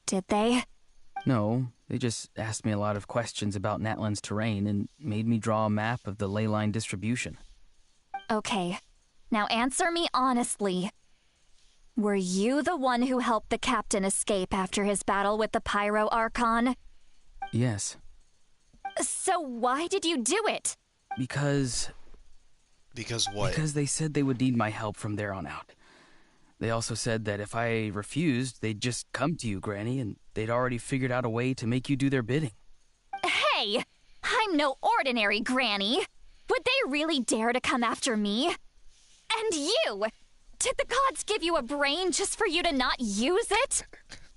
did they? No, they just asked me a lot of questions about Natlan's terrain and made me draw a map of the ley line distribution. Okay, now answer me honestly. Were you the one who helped the captain escape after his battle with the Pyro Archon? Yes. So why did you do it? Because what? Because they said they would need my help from there on out. They also said that if I refused, they'd just come to you, Granny, and they'd already figured out a way to make you do their bidding. Hey! I'm no ordinary Granny! Would they really dare to come after me? And you! Did the gods give you a brain just for you to not use it?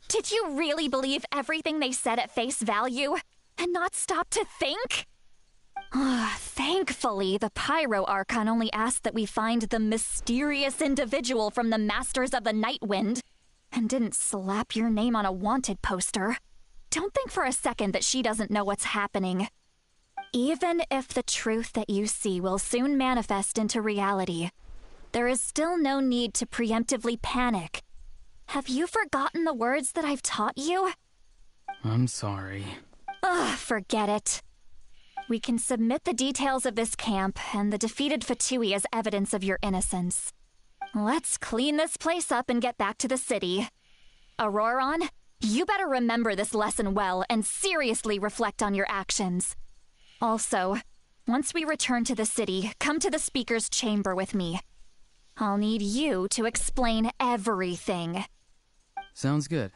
Did you really believe everything they said at face value and not stop to think? Thankfully, the Pyro Archon only asked that we find the mysterious individual from the Masters of the Night Wind and didn't slap your name on a wanted poster. Don't think for a second that she doesn't know what's happening. Even if the truth that you see will soon manifest into reality, there is still no need to preemptively panic. Have you forgotten the words that I've taught you? I'm sorry. Forget it. We can submit the details of this camp and the defeated Fatui as evidence of your innocence. Let's clean this place up and get back to the city. Auroron, you better remember this lesson well and seriously reflect on your actions. Also, once we return to the city, come to the speaker's chamber with me. I'll need you to explain everything. Sounds good.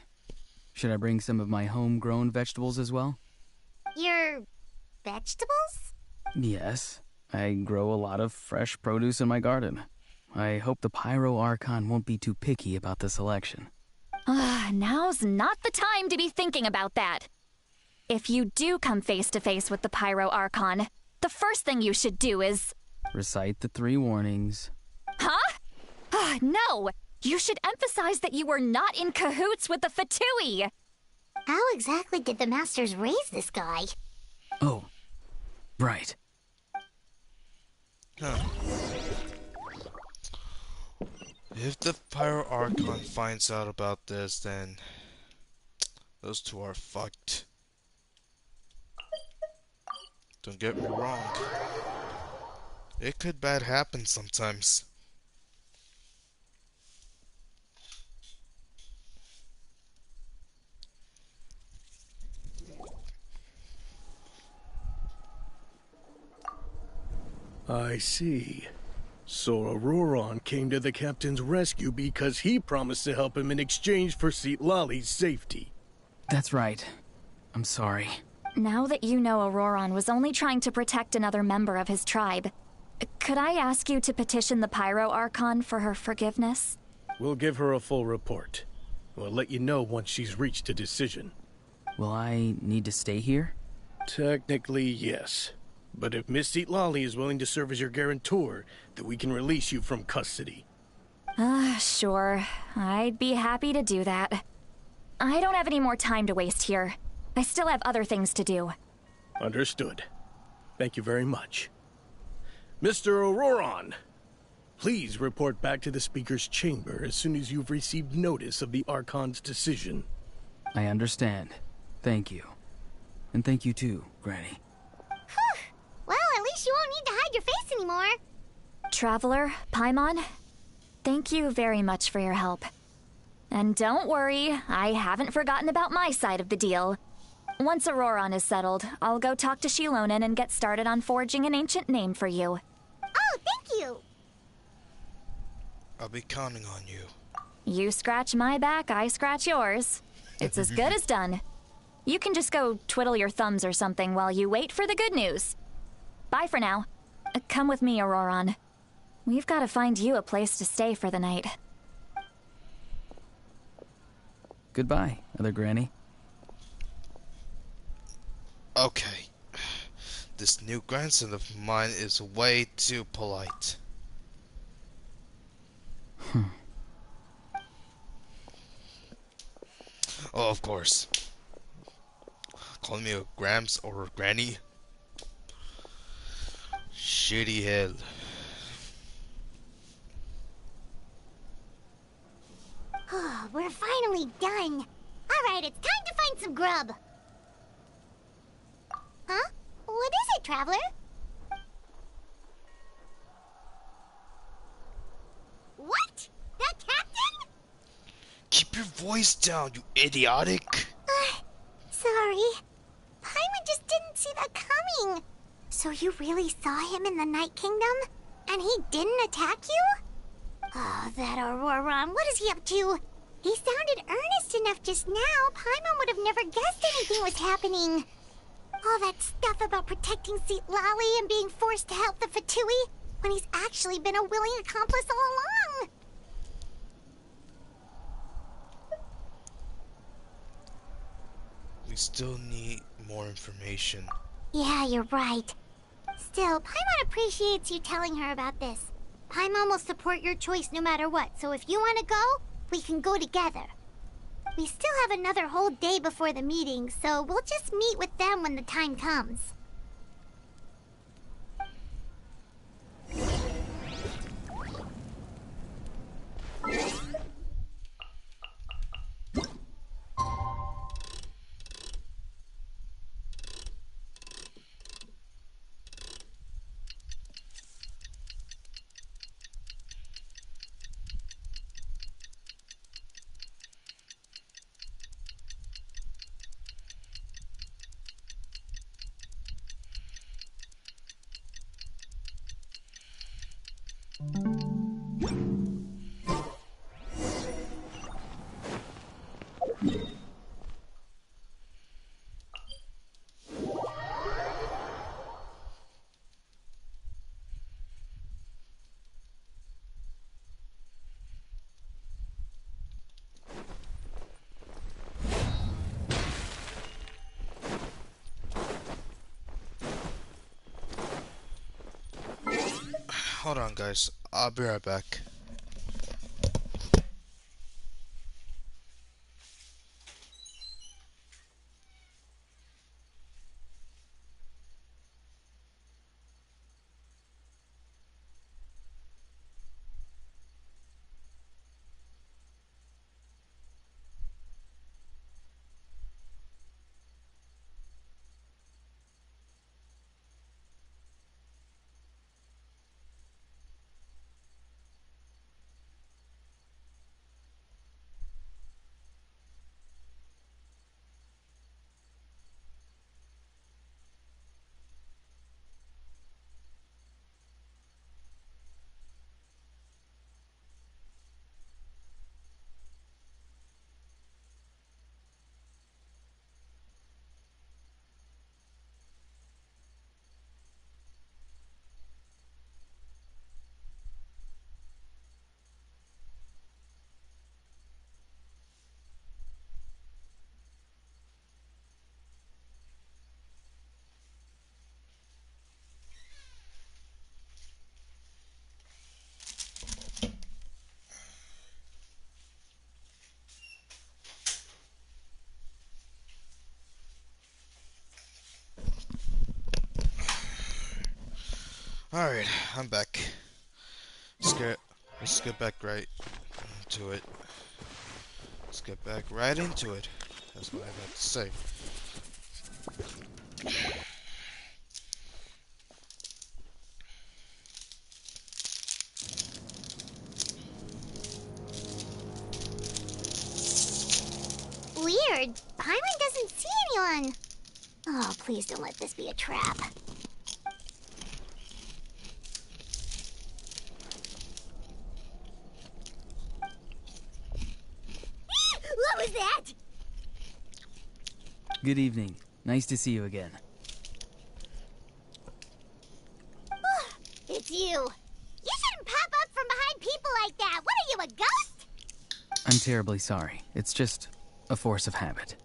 Should I bring some of my homegrown vegetables as well? Your vegetables? Yes. I grow a lot of fresh produce in my garden. I hope the Pyro Archon won't be too picky about the selection. Now's not the time to be thinking about that. If you do come face to face with the Pyro Archon, the first thing you should do is... recite the 3 warnings. Huh? No! You should emphasize that you were not in cahoots with the Fatui! How exactly did the Masters raise this guy? Oh, right. If the Pyro Archon finds out about this, then those two are fucked. Don't get me wrong. It could bad happen sometimes. I see. So Auroron came to the captain's rescue because he promised to help him in exchange for Citlali's safety. That's right. I'm sorry. Now that you know Auroron was only trying to protect another member of his tribe, could I ask you to petition the Pyro Archon for her forgiveness? We'll give her a full report. We'll let you know once she's reached a decision. Will I need to stay here? Technically, yes. But if Miss Citlali is willing to serve as your guarantor, then we can release you from custody. Sure. I'd be happy to do that. I don't have any more time to waste here. I still have other things to do. Understood. Thank you very much. Mr. Auroron, please report back to the Speaker's chamber as soon as you've received notice of the Archon's decision. I understand. Thank you. And thank you too, Granny. Well, at least you won't need to hide your face anymore. Traveler, Paimon, thank you very much for your help. And don't worry, I haven't forgotten about my side of the deal. Once Auroron is settled, I'll go talk to Shilonen and get started on forging an ancient name for you. Oh, thank you. I'll be counting on you. You scratch my back, I scratch yours. It's as good as done. You can just go twiddle your thumbs or something while you wait for the good news. Bye for now. Come with me, Auroron. We've got to find you a place to stay for the night. Goodbye, other Granny. Okay. This new grandson of mine is way too polite. Oh, of course. Calling me a Gramps or Granny? Shitty hell. Oh, we're finally done. Alright, it's time to find some grub. Huh? What is it, Traveler? What? That captain? Keep your voice down, you idiotic! Sorry. Paimon just didn't see that coming. So you really saw him in the Night Kingdom? And he didn't attack you? Oh, that Auroron, what is he up to? He sounded earnest enough just now. Paimon would have never guessed anything was happening. All that stuff about protecting Seat Lally and being forced to help the Fatui, when he's actually been a willing accomplice all along. We still need more information. Yeah, you're right. Still, Paimon appreciates you telling her about this. Paimon will support your choice no matter what, so if you want to go, we can go together. We still have another whole day before the meeting, so we'll just meet with them when the time comes. Hold on, guys. I'll be right back. Alright, I'm back. Let's get back right into it. Let's get back right into it. That's what I meant to say. Weird. Paimon doesn't see anyone. Oh, please don't let this be a trap. What was that? Good evening. Nice to see you again. It's you. You shouldn't pop up from behind people like that. What are you, a ghost? I'm terribly sorry. It's just a force of habit.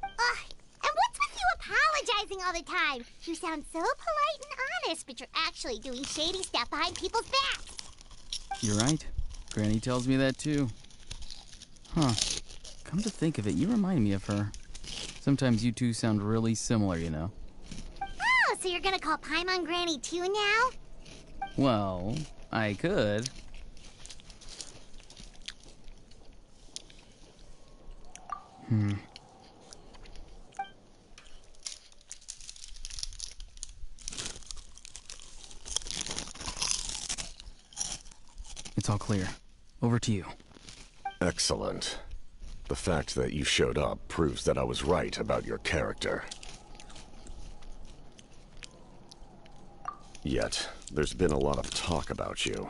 And what's with you apologizing all the time? You sound so polite and honest, but you're actually doing shady stuff behind people's backs. You're right. Granny tells me that too. Huh. Come to think of it, you remind me of her. Sometimes you two sound really similar, you know. Oh, so you're gonna call Paimon Granny too now? Well, I could. It's all clear. Over to you. Excellent. The fact that you showed up proves that I was right about your character. Yet, there's been a lot of talk about you.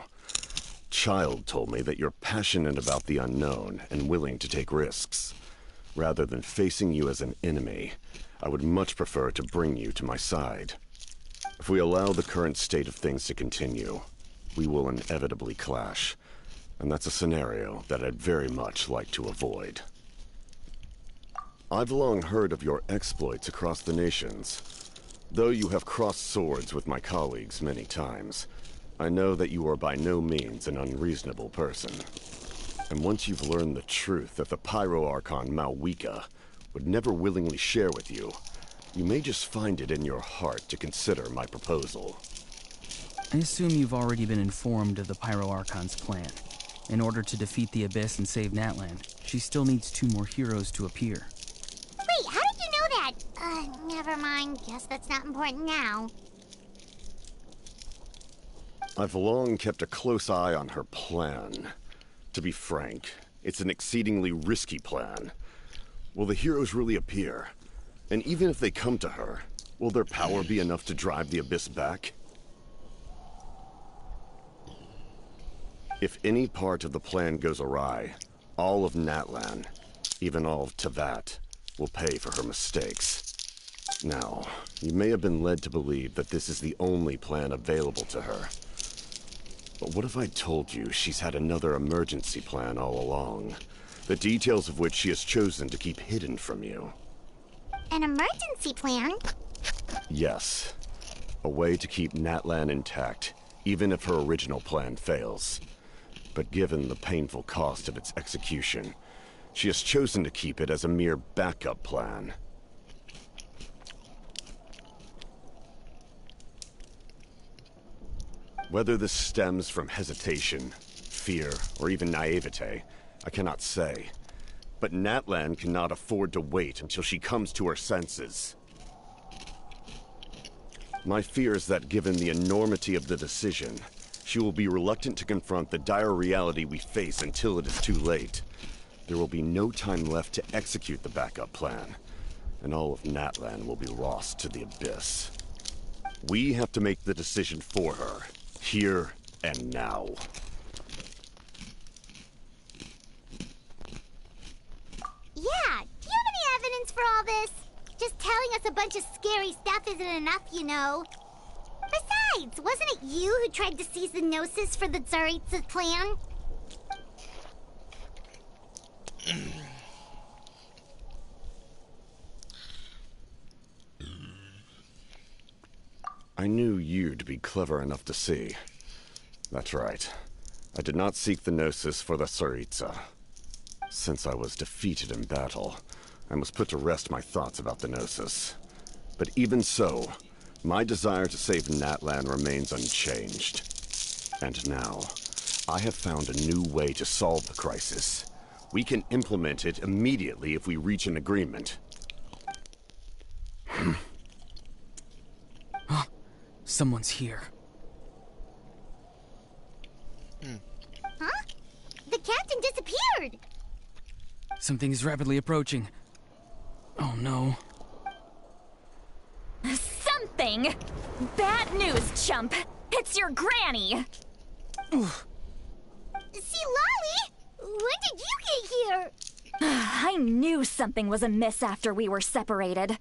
Child told me that you're passionate about the unknown and willing to take risks. Rather than facing you as an enemy, I would much prefer to bring you to my side. If we allow the current state of things to continue, we will inevitably clash. And that's a scenario that I'd very much like to avoid. I've long heard of your exploits across the nations. Though you have crossed swords with my colleagues many times, I know that you are by no means an unreasonable person. And once you've learned the truth that the Pyro Archon Malwika would never willingly share with you, you may just find it in your heart to consider my proposal. I assume you've already been informed of the Pyro Archon's plan. In order to defeat the Abyss and save Natlan, she still needs 2 more heroes to appear. Wait, how did you know that? Never mind. Guess that's not important now. I've long kept a close eye on her plan. To be frank, it's an exceedingly risky plan. Will the heroes really appear? And even if they come to her, will their power be enough to drive the Abyss back? If any part of the plan goes awry, all of Natlan, even all of Teyvat, will pay for her mistakes. Now, you may have been led to believe that this is the only plan available to her. But what if I told you she's had another emergency plan all along, the details of which she has chosen to keep hidden from you? An emergency plan? Yes. A way to keep Natlan intact, even if her original plan fails. But given the painful cost of its execution, she has chosen to keep it as a mere backup plan. Whether this stems from hesitation, fear, or even naivete, I cannot say. But Natlan cannot afford to wait until she comes to her senses. My fear is that given the enormity of the decision, she will be reluctant to confront the dire reality we face until it is too late. There will be no time left to execute the backup plan, and all of Natlan will be lost to the Abyss. We have to make the decision for her, here and now. Yeah, do you have any evidence for all this? Just telling us a bunch of scary stuff isn't enough, you know. Besides, wasn't it you who tried to seize the Gnosis for the Tsaritsa's plan? I knew you to be clever enough to see. That's right. I did not seek the Gnosis for the Tsaritsa. Since I was defeated in battle, I must put to rest my thoughts about the Gnosis. But even so, my desire to save Natlan remains unchanged. And now, I have found a new way to solve the crisis. We can implement it immediately if we reach an agreement. Someone's here. Huh? The captain disappeared! Something is rapidly approaching. Oh no. Something? Bad news, chump. It's your granny. See, Lolly? When did you get here? I knew something was amiss after we were separated.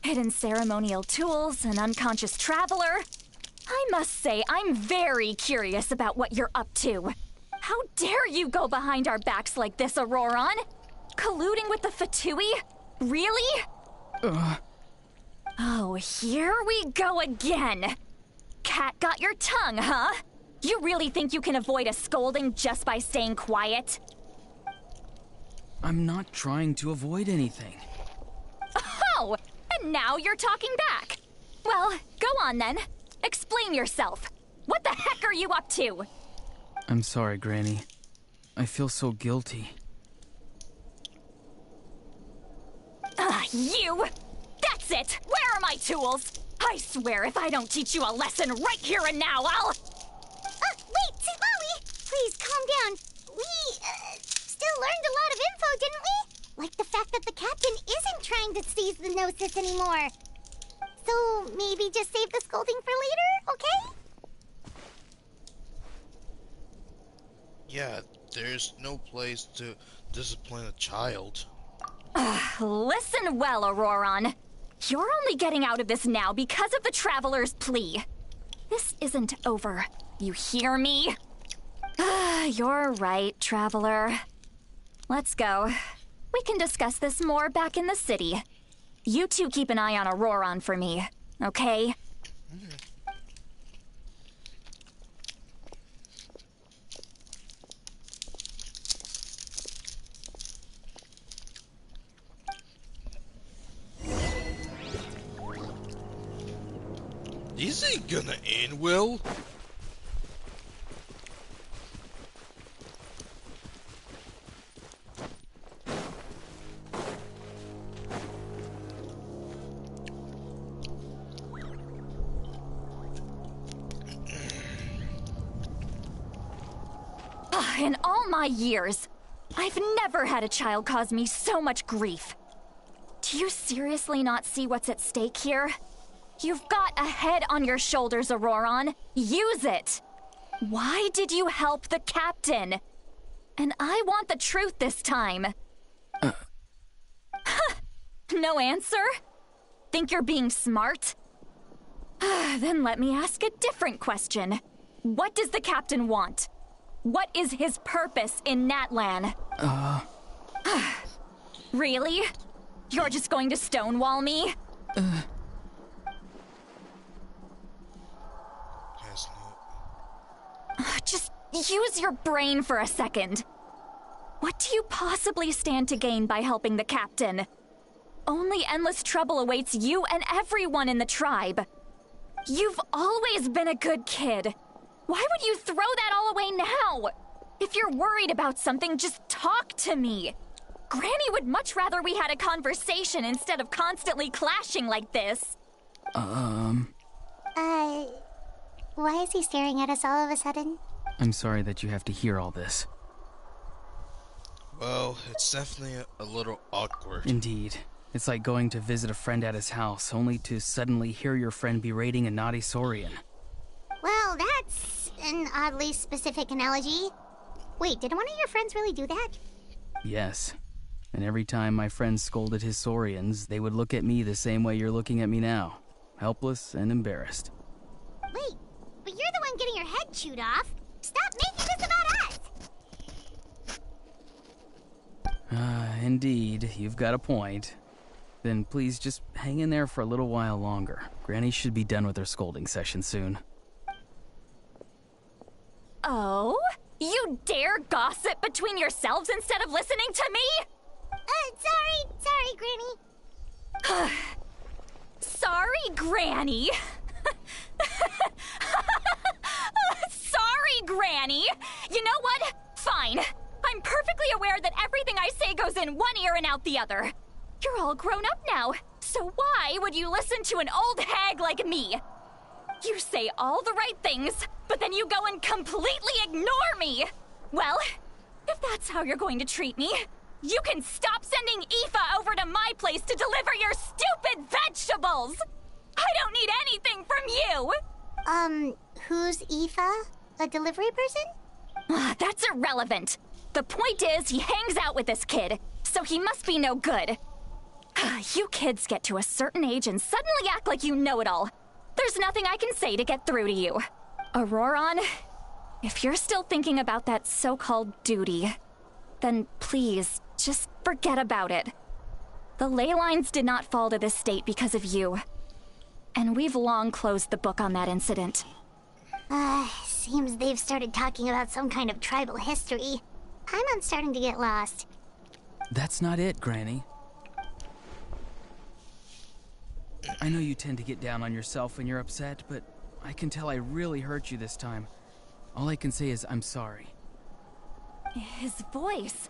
Hidden ceremonial tools, an unconscious traveler. I must say, I'm very curious about what you're up to. How dare you go behind our backs like this, Auroron? Colluding with the Fatui? Really? Oh, here we go again. Cat got your tongue, huh? You really think you can avoid a scolding just by staying quiet? I'm not trying to avoid anything. Oh, and now you're talking back. Well, go on then. Explain yourself. What the heck are you up to? I'm sorry, Granny. I feel so guilty. You! That's it! Where are my tools? I swear if I don't teach you a lesson right here and now, I'll... Wait, Maui! Please, calm down. We, still learned a lot of info, didn't we? Like the fact that the captain isn't trying to seize the Gnosis anymore. So, maybe just save the scolding for later, okay? Yeah, there's no place to discipline a child. Listen well, Auroron. You're only getting out of this now because of the Traveler's plea. This isn't over. You hear me? You're right, Traveler. Let's go. We can discuss this more back in the city. You two keep an eye on Auroron for me, okay? Is it gonna end well? In all my years, I've never had a child cause me so much grief. Do you seriously not see what's at stake here? You've got a head on your shoulders, Auroron. Use it! Why did you help the captain? And I want the truth this time. No answer? Think you're being smart? Then let me ask a different question. What does the captain want? What is his purpose in Natlan? Really? You're just going to stonewall me? Just use your brain for a second. What do you possibly stand to gain by helping the captain? Only endless trouble awaits you and everyone in the tribe. You've always been a good kid. Why would you throw that all away now? If you're worried about something, just talk to me. Granny would much rather we had a conversation instead of constantly clashing like this. Why is he staring at us all of a sudden? I'm sorry that you have to hear all this. Well, it's definitely a little awkward. Indeed. It's like going to visit a friend at his house, only to suddenly hear your friend berating a naughty Saurian. Well, that's an oddly specific analogy. Wait, did one of your friends really do that? Yes. And every time my friend scolded his Saurians, they would look at me the same way you're looking at me now. Helpless and embarrassed. Wait, but you're the one getting your head chewed off. Stop making this about us! Indeed, you've got a point. Then please just hang in there for a little while longer. Granny should be done with her scolding session soon. Oh? You dare gossip between yourselves instead of listening to me? Sorry, Granny. Sorry, Granny. Sorry, Granny. You know what? Fine. I'm perfectly aware that everything I say goes in one ear and out the other. You're all grown up now, so why would you listen to an old hag like me? You say all the right things, but then you go and completely ignore me. Well, if that's how you're going to treat me, you can stop sending Aoife over to my place to deliver your stupid vegetables. I don't need anything from you. Who's Aoife? A delivery person? That's irrelevant. The point is, he hangs out with this kid, so he must be no good. You kids get to a certain age and suddenly act like you know it all. There's nothing I can say to get through to you. Auroron, if you're still thinking about that so-called duty, then please, just forget about it. The ley lines did not fall to this state because of you. And we've long closed the book on that incident. Seems they've started talking about some kind of tribal history. I'm starting to get lost. That's not it, Granny. I know you tend to get down on yourself when you're upset, but I can tell I really hurt you this time. All I can say is I'm sorry. His voice.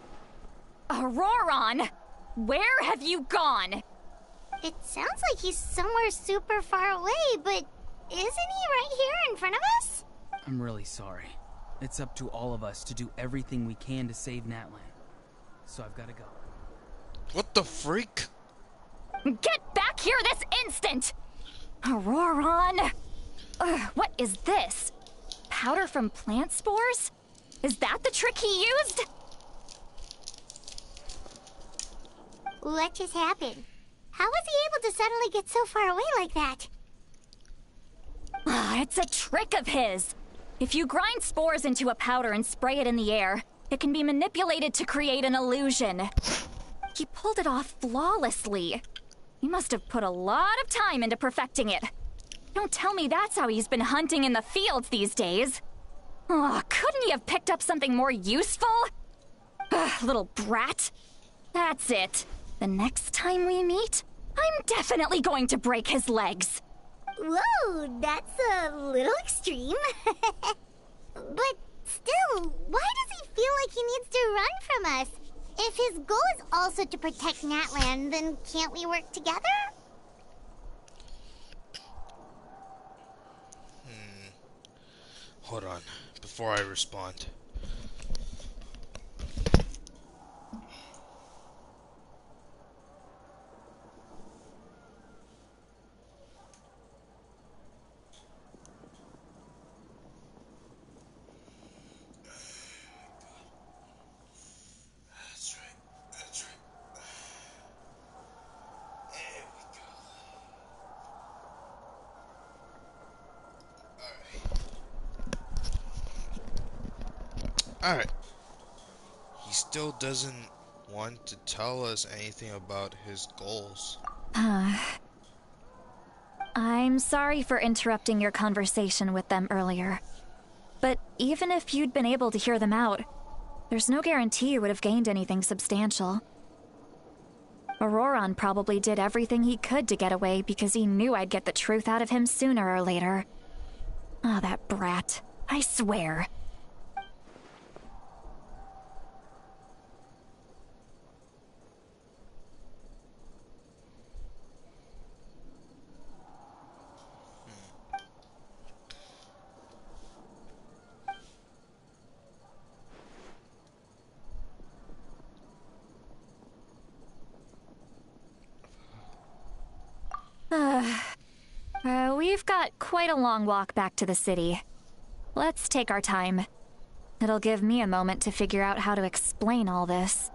Auroron! Where have you gone? It sounds like he's somewhere super far away, but isn't he right here in front of us? I'm really sorry. It's up to all of us to do everything we can to save Natlan. So I've got to go. What the freak? Get back here this instant! Auroron! What is this? Powder from plant spores? Is that the trick he used? What just happened? How was he able to suddenly get so far away like that? It's a trick of his. If you grind spores into a powder and spray it in the air, it can be manipulated to create an illusion. He pulled it off flawlessly. He must have put a lot of time into perfecting it. Don't tell me that's how he's been hunting in the fields these days. Oh, couldn't he have picked up something more useful? Little brat. That's it. The next time we meet, I'm definitely going to break his legs. Whoa, that's a little extreme. But still, why does he feel like he needs to run from us? If his goal is also to protect Natlan, then can't we work together? Hold on, before I respond. Alright. He still doesn't want to tell us anything about his goals. I'm sorry for interrupting your conversation with them earlier. But even if you'd been able to hear them out, there's no guarantee you would have gained anything substantial. Auroron probably did everything he could to get away because he knew I'd get the truth out of him sooner or later. Ah, that brat. I swear. We've got quite a long walk back to the city. Let's take our time. It'll give me a moment to figure out how to explain all this.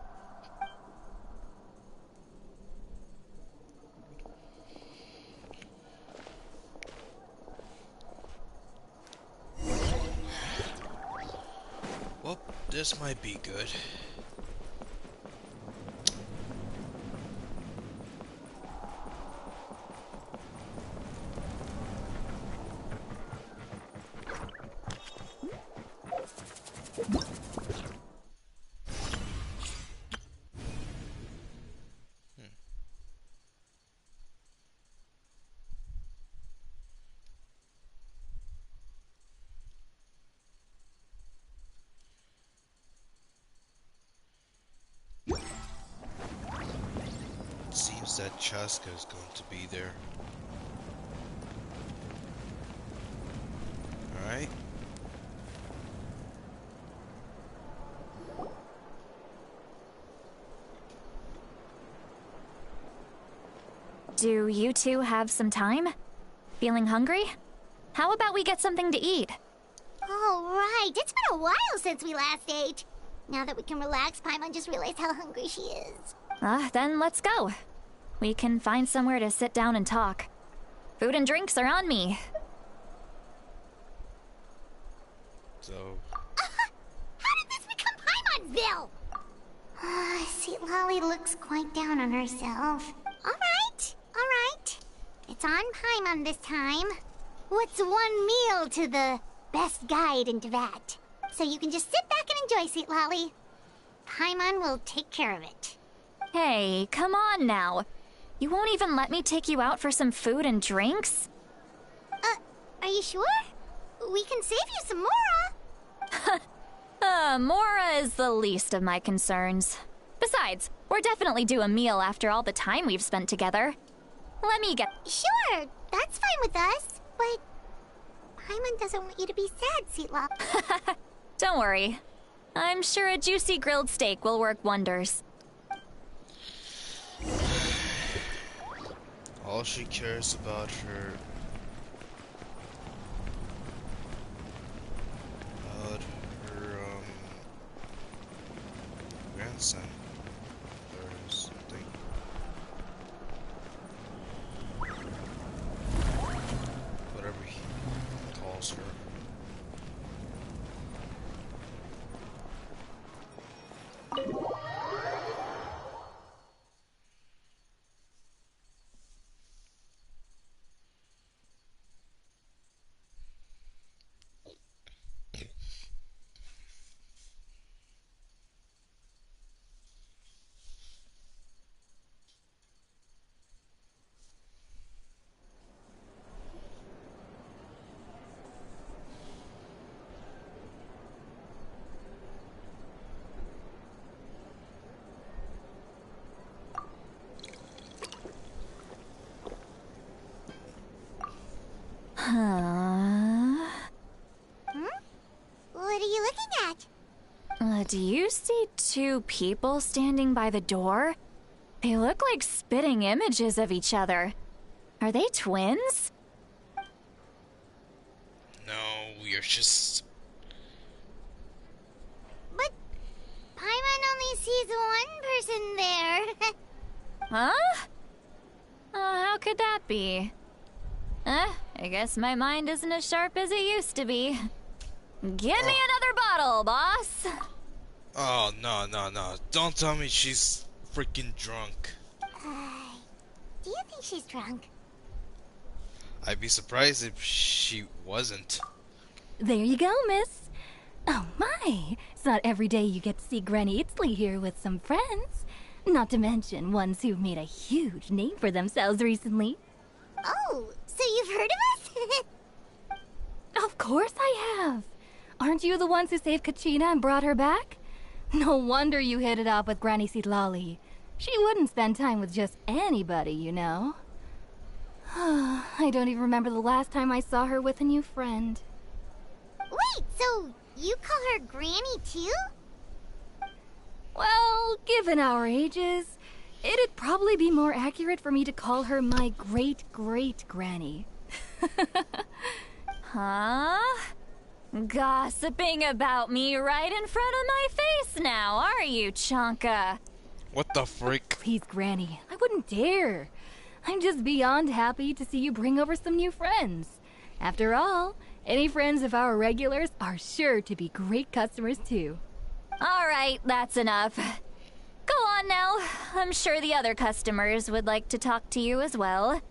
Well, this might be good. Seems that Chaska is going to be there. Alright. Do you two have some time? Feeling hungry? How about we get something to eat? All right, it's been a while since we last ate. Now that we can relax, Paimon just realized how hungry she is. Then let's go. We can find somewhere to sit down and talk. Food and drinks are on me. So... How did this become Paimonville? Sweet Lolly looks quite down on herself. All right. It's on Paimon this time. What's one meal to the best guide in Teyvat? So you can just sit back and enjoy, Sweet Lolly. Paimon will take care of it. Hey, come on now. You won't even let me take you out for some food and drinks? Are you sure? We can save you some Mora. Mora is the least of my concerns. Besides, we're definitely due a meal after all the time we've spent together. Let me get... Sure, that's fine with us. But Paimon doesn't want you to be sad, Seatla. Don't worry. I'm sure a juicy grilled steak will work wonders. All she cares about her grandson or something. Whatever he calls her. What are you looking at? Do you see two people standing by the door? They look like spitting images of each other. Are they twins? No, you're just... But Paimon only sees one person there. Huh? How could that be? I guess my mind isn't as sharp as it used to be. Give me another bottle, boss! Oh, no. Don't tell me she's freaking drunk. Do you think she's drunk? I'd be surprised if she wasn't. There you go, miss. Oh my, it's not every day you get to see Granny Itzley here with some friends. Not to mention ones who've made a huge name for themselves recently. Oh, so you've heard of us? Of course I have. Aren't you the ones who saved Kachina and brought her back? No wonder you hit it off with Granny Sitlali. She wouldn't spend time with just anybody, you know. I don't even remember the last time I saw her with a new friend. Wait, so you call her Granny too? Well, given our ages, it'd probably be more accurate for me to call her my great-great-granny. Huh? Gossiping about me right in front of my face now, are you, Chonka? What the freak? Please, Granny, I wouldn't dare. I'm just beyond happy to see you bring over some new friends. After all, any friends of our regulars are sure to be great customers too. All right, that's enough. Go on now. I'm sure the other customers would like to talk to you as well.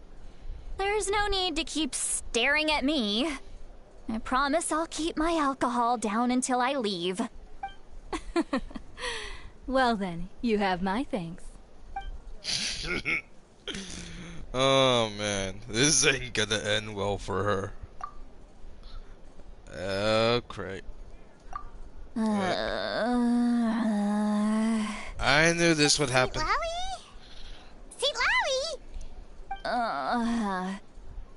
There's no need to keep staring at me. I promise I'll keep my alcohol down until I leave. Well then, you have my thanks. Oh man, this ain't gonna end well for her. Oh, great. I knew this would happen. Seatlawi?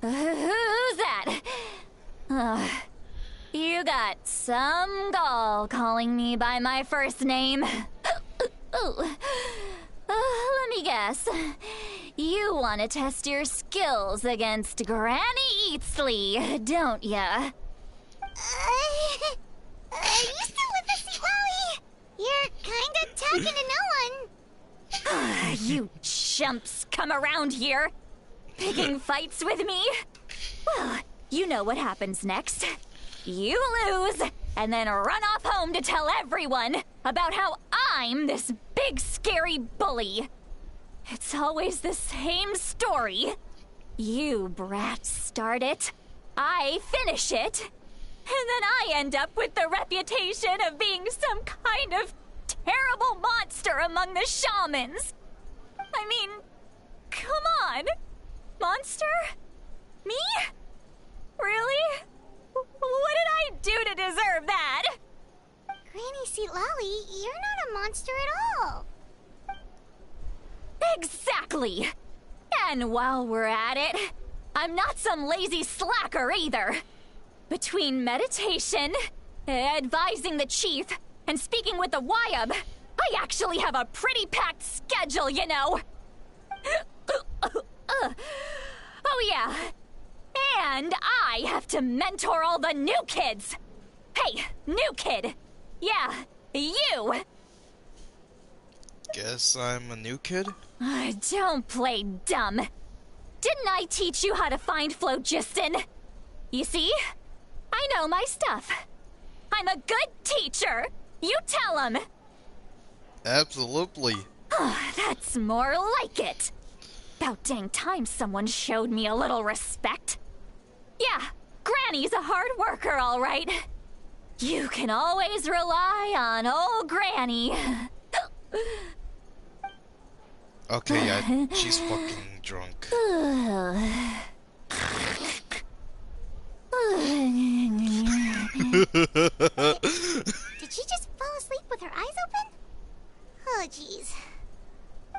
Who's that? You got some gall calling me by my first name. Let me guess. You want to test your skills against Granny Eatsley, don't ya? Are you still with us, Seatlawi? You're kinda talking to no one. You chumps come around here, picking fights with me? Well, you know what happens next. You lose, and then run off home to tell everyone about how I'm this big scary bully. It's always the same story. You brats start it, I finish it, and then I end up with the reputation of being some kind of terrible monster among the shamans. I mean, come on. Monster? Me? Really? What did I do to deserve that? Granny Seat Lolly, you're not a monster at all. Exactly. And while we're at it, I'm not some lazy slacker either. Between meditation, advising the chief, and speaking with the Wyab, I actually have a pretty packed schedule, you know. Oh yeah. And I have to mentor all the new kids. Hey, new kid. Yeah, you. Guess I'm a new kid? Don't play dumb. Didn't I teach you how to find phlogiston? You see? I know my stuff. I'm a good teacher. You tell him. Absolutely. That's more like it. About dang time someone showed me a little respect. Yeah, Granny's a hard worker, all right. You can always rely on old Granny. Okay, yeah, she's fucking drunk. Did she just fall asleep with her eyes open? Oh, jeez.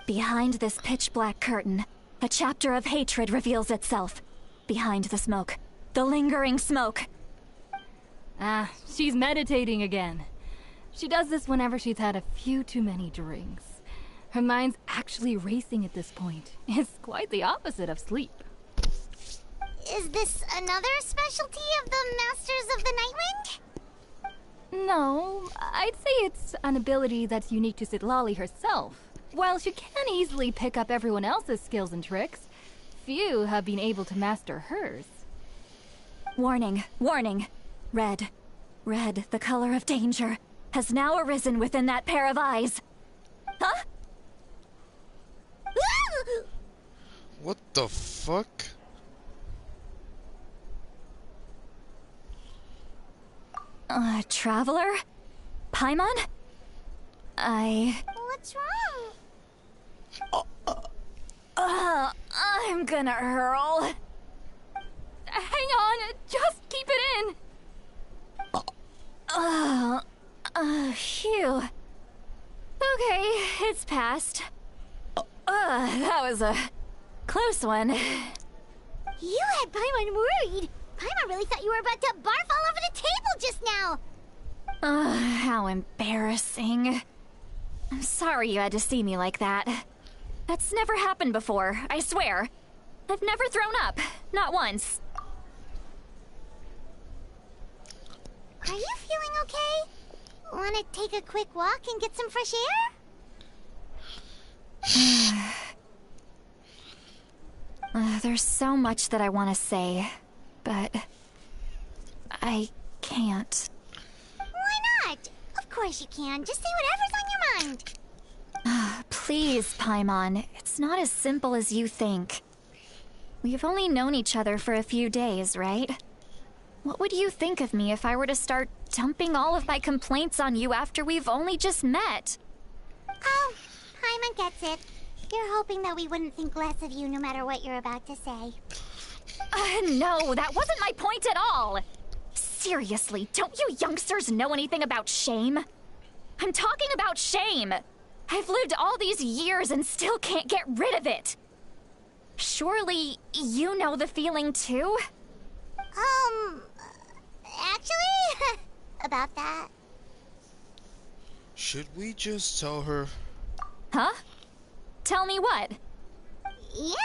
Behind this pitch-black curtain, a chapter of hatred reveals itself. Behind the smoke. The lingering smoke. Ah, she's meditating again. She does this whenever she's had a few too many drinks. Her mind's actually racing at this point. It's quite the opposite of sleep. Is this another specialty of the Masters of the Nightwind? No, I'd say it's an ability that's unique to Citlali herself. While she can easily pick up everyone else's skills and tricks, few have been able to master hers. Warning, warning. Red, the color of danger, has now arisen within that pair of eyes. Huh? What the fuck? Traveler? Paimon? What's wrong? I'm gonna hurl. Hang on, just keep it in. Phew. Okay, it's passed. That was a close one. You had Paimon worried. Paimon really thought you were about to barf all over the table just now. How embarrassing. I'm sorry you had to see me like that. That's never happened before, I swear. I've never thrown up. Not once. Are you feeling okay? Want to take a quick walk and get some fresh air? There's so much that I want to say, but I can't. Why not? Of course you can. Just say whatever's on your mind. Please, Paimon. It's not as simple as you think. We've only known each other for a few days, right? What would you think of me if I were to start dumping all of my complaints on you after we've only just met? Oh, Paimon gets it. You're hoping that we wouldn't think less of you no matter what you're about to say. No, that wasn't my point at all. Seriously, don't you youngsters know anything about shame? I'm talking about shame. I've lived all these years and still can't get rid of it. Surely you know the feeling too? Actually, about that. Should we just tell her? Huh? Tell me what? Yeah,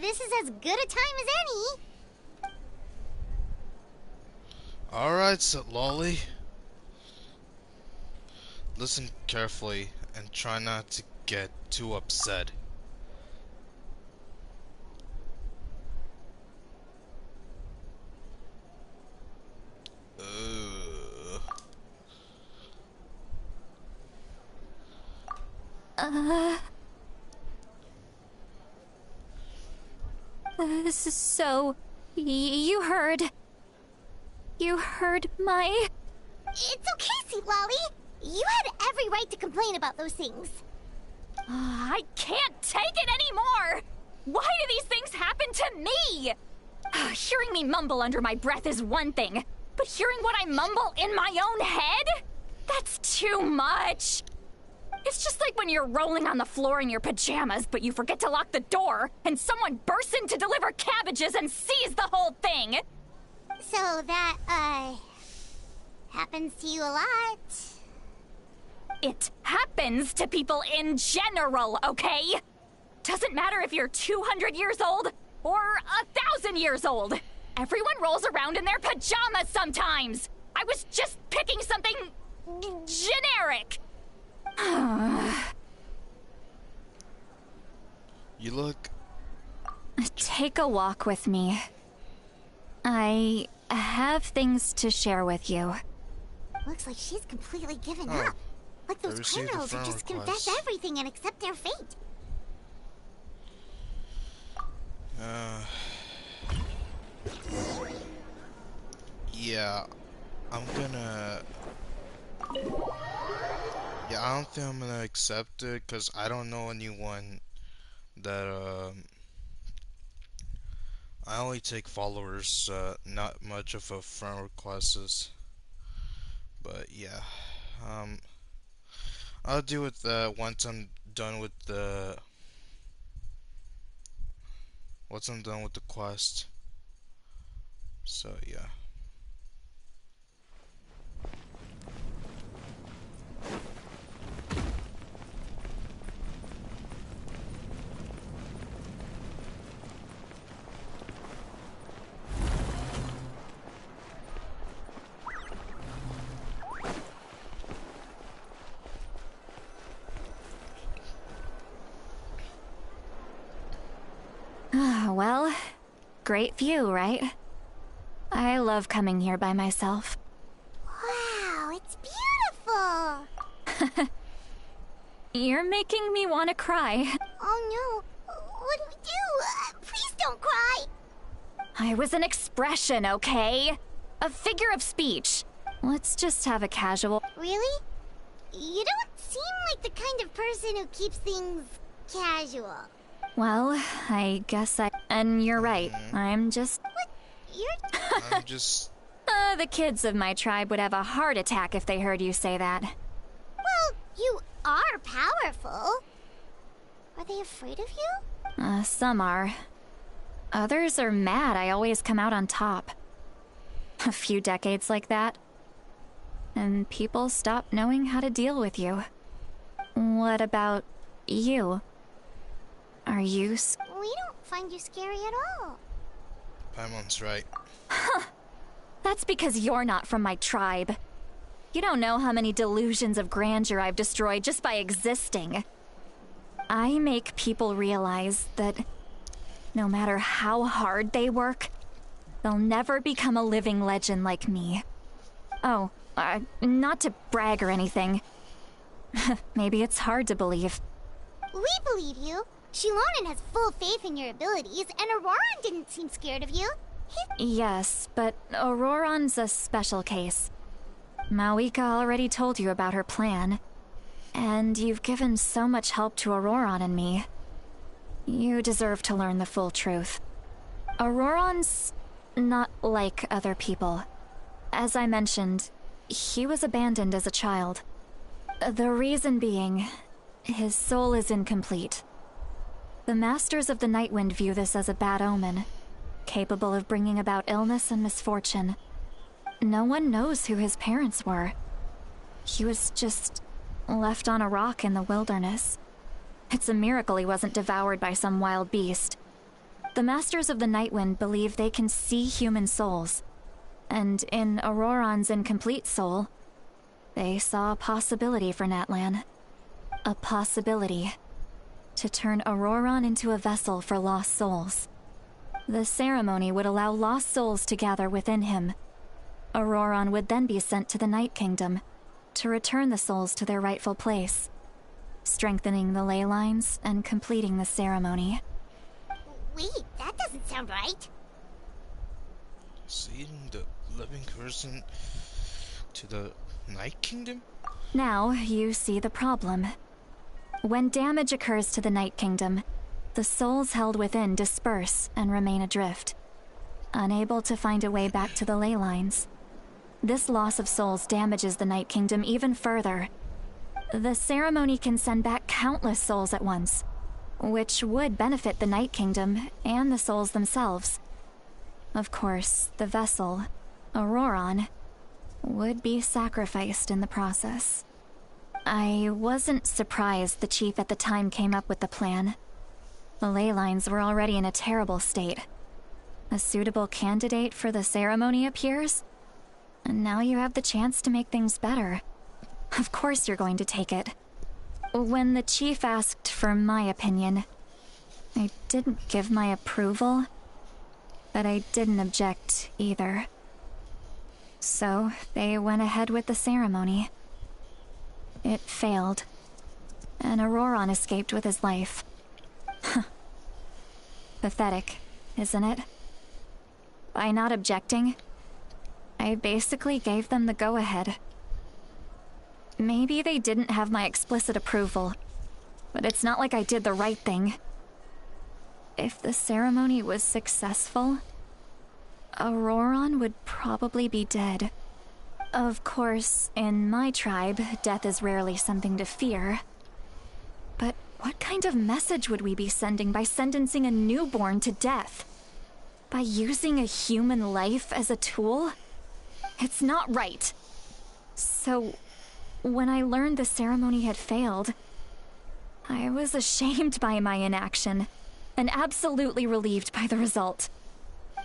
this is as good a time as any. Alright, Lolly. Listen carefully and try not to get too upset. So, you heard my... It's okay, Seat Lolly. You had every right to complain about those things. I can't take it anymore! Why do these things happen to me? Hearing me mumble under my breath is one thing, but hearing what I mumble in my own head? That's too much! It's just like when you're rolling on the floor in your pajamas, but you forget to lock the door, and someone bursts in to deliver cabbages and sees the whole thing! So that, happens to you a lot. It happens to people in general, okay? Doesn't matter if you're 200 years old or 1,000 years old. Everyone rolls around in their pajamas sometimes. I was just picking something generic. You look... Take a walk with me. I have things to share with you. Looks like she's completely given up. Like those criminals who just confess everything and accept their fate. Yeah, I'm gonna... Yeah, I don't think I'm gonna accept it, because I don't know anyone that, I only take followers, not much of a friend requests. But yeah, I'll deal with that once I'm done with the... Once I'm done with the quest. So yeah. Well, great view, right? I love coming here by myself. Wow, it's beautiful! You're making me want to cry. Oh no, what do we do? Please don't cry! I was an expression, okay? A figure of speech. Let's just have a casual... Really? You don't seem like the kind of person who keeps things casual. Well, I guess I... And you're right, I'm just... What? You're... I'm just... The kids of my tribe would have a heart attack if they heard you say that. Well, you are powerful. Are they afraid of you? Some are. Others are mad I always come out on top. A few decades like that, and people stop knowing how to deal with you. What about you? Are you... We don't find you scary at all. Paimon's right. That's because you're not from my tribe. You don't know how many delusions of grandeur I've destroyed just by existing. I make people realize that no matter how hard they work, they'll never become a living legend like me. Oh, not to brag or anything. Maybe it's hard to believe. We believe you. Shilonen has full faith in your abilities, and Auroran didn't seem scared of you. Yes, but Auroran's a special case. Mawika already told you about her plan. And you've given so much help to Auroran and me. You deserve to learn the full truth. Auroran's not like other people. As I mentioned, he was abandoned as a child. The reason being, his soul is incomplete. The Masters of the Nightwind view this as a bad omen, capable of bringing about illness and misfortune. No one knows who his parents were. He was just left on a rock in the wilderness. It's a miracle he wasn't devoured by some wild beast. The Masters of the Nightwind believe they can see human souls, and in Auroran's incomplete soul, they saw a possibility for Natlan. A possibility to turn Auroran into a vessel for lost souls. The ceremony would allow lost souls to gather within him. Auroran would then be sent to the Night Kingdom to return the souls to their rightful place, strengthening the ley lines and completing the ceremony. Wait, that doesn't sound right. Sending the living person to the Night Kingdom? Now you see the problem. When damage occurs to the Night Kingdom, the souls held within disperse and remain adrift, unable to find a way back to the ley lines. This loss of souls damages the Night Kingdom even further. The ceremony can send back countless souls at once, which would benefit the Night Kingdom and the souls themselves. Of course, the vessel, Auroron, would be sacrificed in the process. I wasn't surprised the chief at the time came up with the plan. The ley lines were already in a terrible state. A suitable candidate for the ceremony appears, and now you have the chance to make things better. Of course you're going to take it. When the chief asked for my opinion, I didn't give my approval, but I didn't object either. So they went ahead with the ceremony. It failed, and Auroron escaped with his life. Pathetic, isn't it? By not objecting, I basically gave them the go-ahead. Maybe they didn't have my explicit approval, but it's not like I did the right thing. If the ceremony was successful, Auroron would probably be dead. Of course, in my tribe, death is rarely something to fear. But what kind of message would we be sending by sentencing a newborn to death? By using a human life as a tool? It's not right. So, when I learned the ceremony had failed, I was ashamed by my inaction, and absolutely relieved by the result.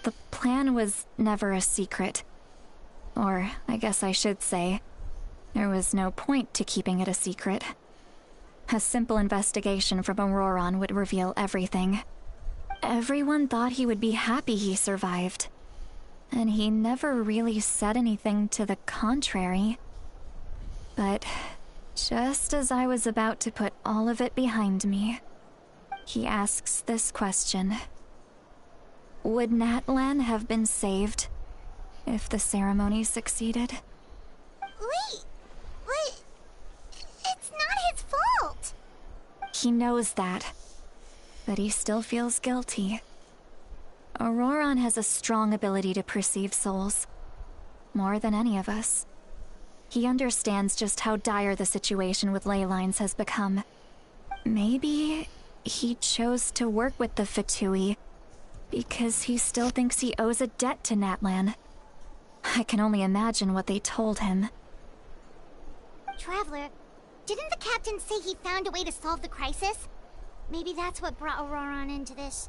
The plan was never a secret. Or, I guess I should say, there was no point to keeping it a secret. A simple investigation from Auroron would reveal everything. Everyone thought he would be happy he survived, and he never really said anything to the contrary. But just as I was about to put all of it behind me, he asks this question. Would Natlan have been saved if the ceremony succeeded? Wait, what? It's not his fault. He knows that, but he still feels guilty. Auroron has a strong ability to perceive souls, more than any of us. He understands just how dire the situation with ley lines has become. Maybe he chose to work with the Fatui because he still thinks he owes a debt to Natlan. I can only imagine what they told him. Traveler, didn't the captain say he found a way to solve the crisis? Maybe that's what brought Auroron into this.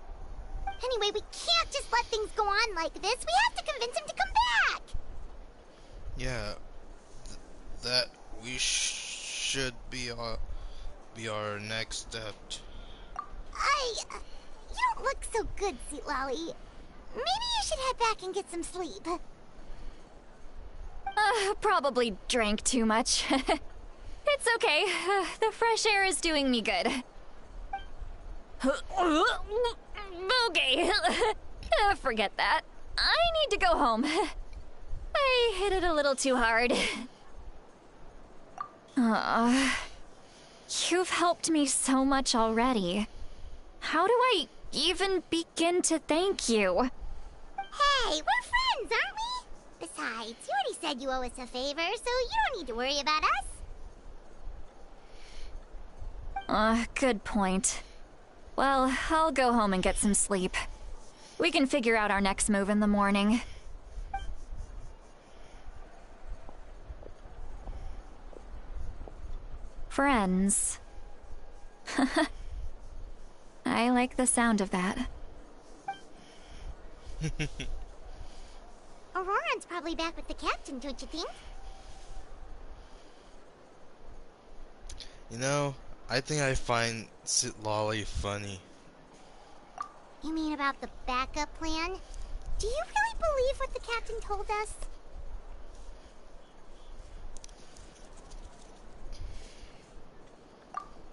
Anyway, we can't just let things go on like this. We have to convince him to come back! Yeah, that we should be our next step. You don't look so good, Sweet Lolly. Maybe you should head back and get some sleep. Probably drank too much. It's okay. The fresh air is doing me good. Okay. Forget that. I need to go home. I hit it a little too hard. You've helped me so much already. How do I even begin to thank you? Hey, we're friends, aren't we? Besides, you already said you owe us a favor, so you don't need to worry about us. Good point. Well, I'll go home and get some sleep. We can figure out our next move in the morning. Friends. I like the sound of that. Auroron's probably back with the captain, don't you think? You know, I think I find Lolly funny. You mean about the backup plan? Do you really believe what the captain told us?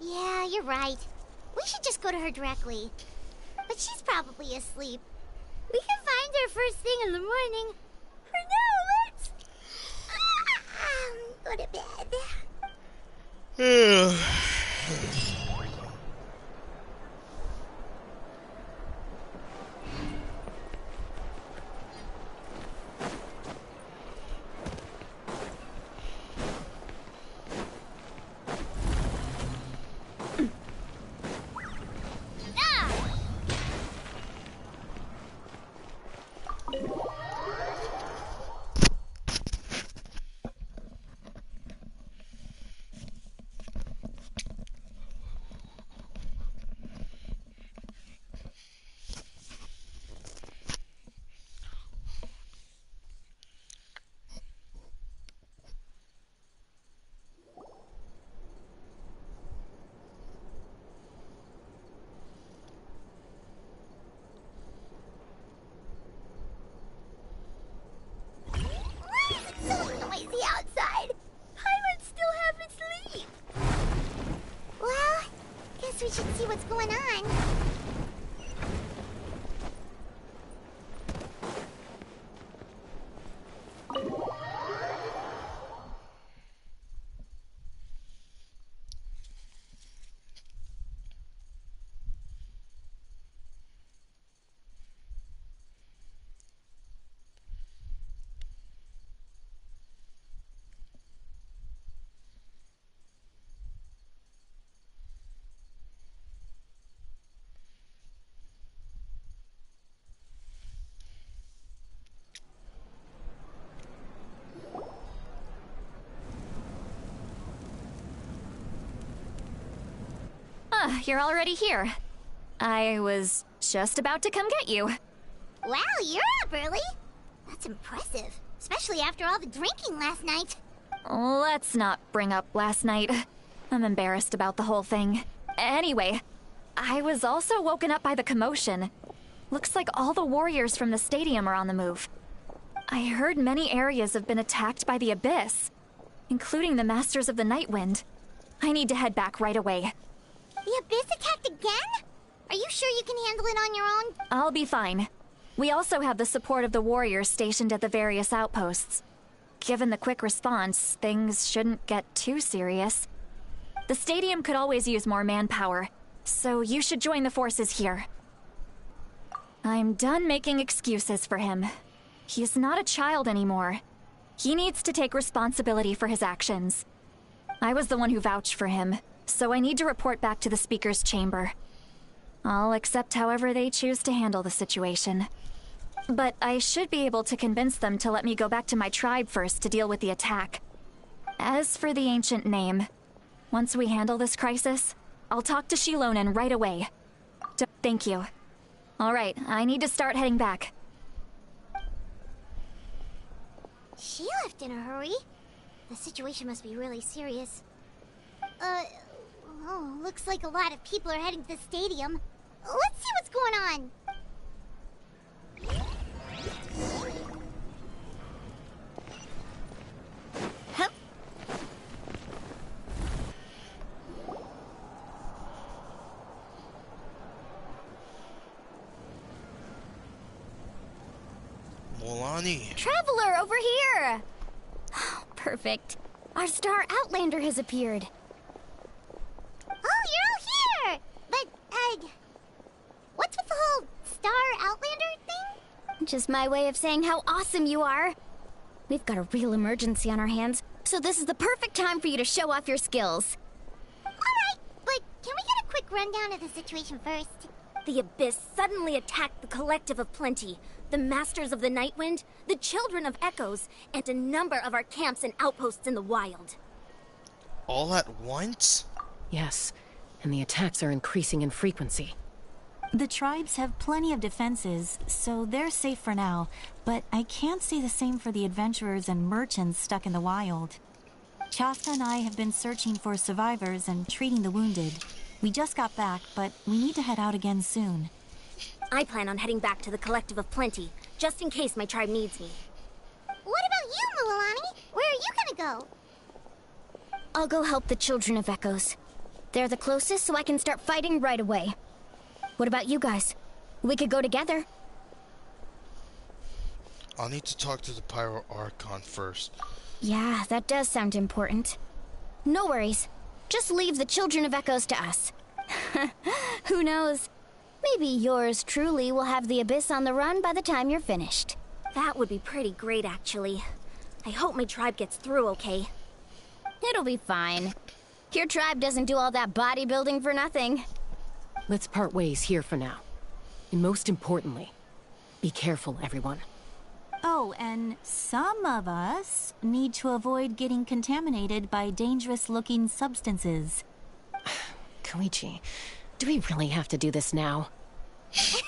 Yeah, you're right. We should just go to her directly. But she's probably asleep. We can find her first thing in the morning. For now, let's... go to bed. should see what's going on. You're already here. I was just about to come get you. Wow, you're up early. That's impressive, especially after all the drinking last night. Let's not bring up last night. I'm embarrassed about the whole thing. Anyway, I was also woken up by the commotion. Looks like all the warriors from the stadium are on the move. I heard many areas have been attacked by the Abyss, including the Masters of the Nightwind. I need to head back right away. The Abyss attacked again? Are you sure you can handle it on your own? I'll be fine. We also have the support of the warriors stationed at the various outposts. Given the quick response, things shouldn't get too serious. The stadium could always use more manpower, so you should join the forces here. I'm done making excuses for him. He's not a child anymore. He needs to take responsibility for his actions. I was the one who vouched for him, so I need to report back to the Speaker's chamber. I'll accept however they choose to handle the situation. But I should be able to convince them to let me go back to my tribe first to deal with the attack. As for the ancient name, once we handle this crisis, I'll talk to Shilonen right away. Thank you. All right, I need to start heading back. She left in a hurry. The situation must be really serious. Oh, looks like a lot of people are heading to the stadium. Let's see what's going on. Hup. Molani. Traveler, over here! Perfect. Our star Outlander has appeared. Oh, you're all here! But, what's with the whole Star Outlander thing? Just my way of saying how awesome you are. We've got a real emergency on our hands, so this is the perfect time for you to show off your skills. Alright, but can we get a quick rundown of the situation first? The Abyss suddenly attacked the Collective of Plenty, the Masters of the Nightwind, the Children of Echoes, and a number of our camps and outposts in the wild. All at once? Yes, and the attacks are increasing in frequency. The tribes have plenty of defenses, so they're safe for now, but I can't say the same for the adventurers and merchants stuck in the wild. Shasta and I have been searching for survivors and treating the wounded. We just got back, but we need to head out again soon. I plan on heading back to the Collective of Plenty, just in case my tribe needs me. What about you, Mulani? Where are you gonna go? I'll go help the Children of Echoes. They're the closest, so I can start fighting right away. What about you guys? We could go together. I'll need to talk to the Pyro Archon first. Yeah, that does sound important. No worries. Just leave the Children of Echoes to us. Who knows? Maybe yours truly will have the Abyss on the run by the time you're finished. That would be pretty great, actually. I hope my tribe gets through okay. It'll be fine. Your tribe doesn't do all that bodybuilding for nothing. Let's part ways here for now. And most importantly, be careful, everyone. Oh, and some of us need to avoid getting contaminated by dangerous-looking substances. Koichi, do we really have to do this now? It's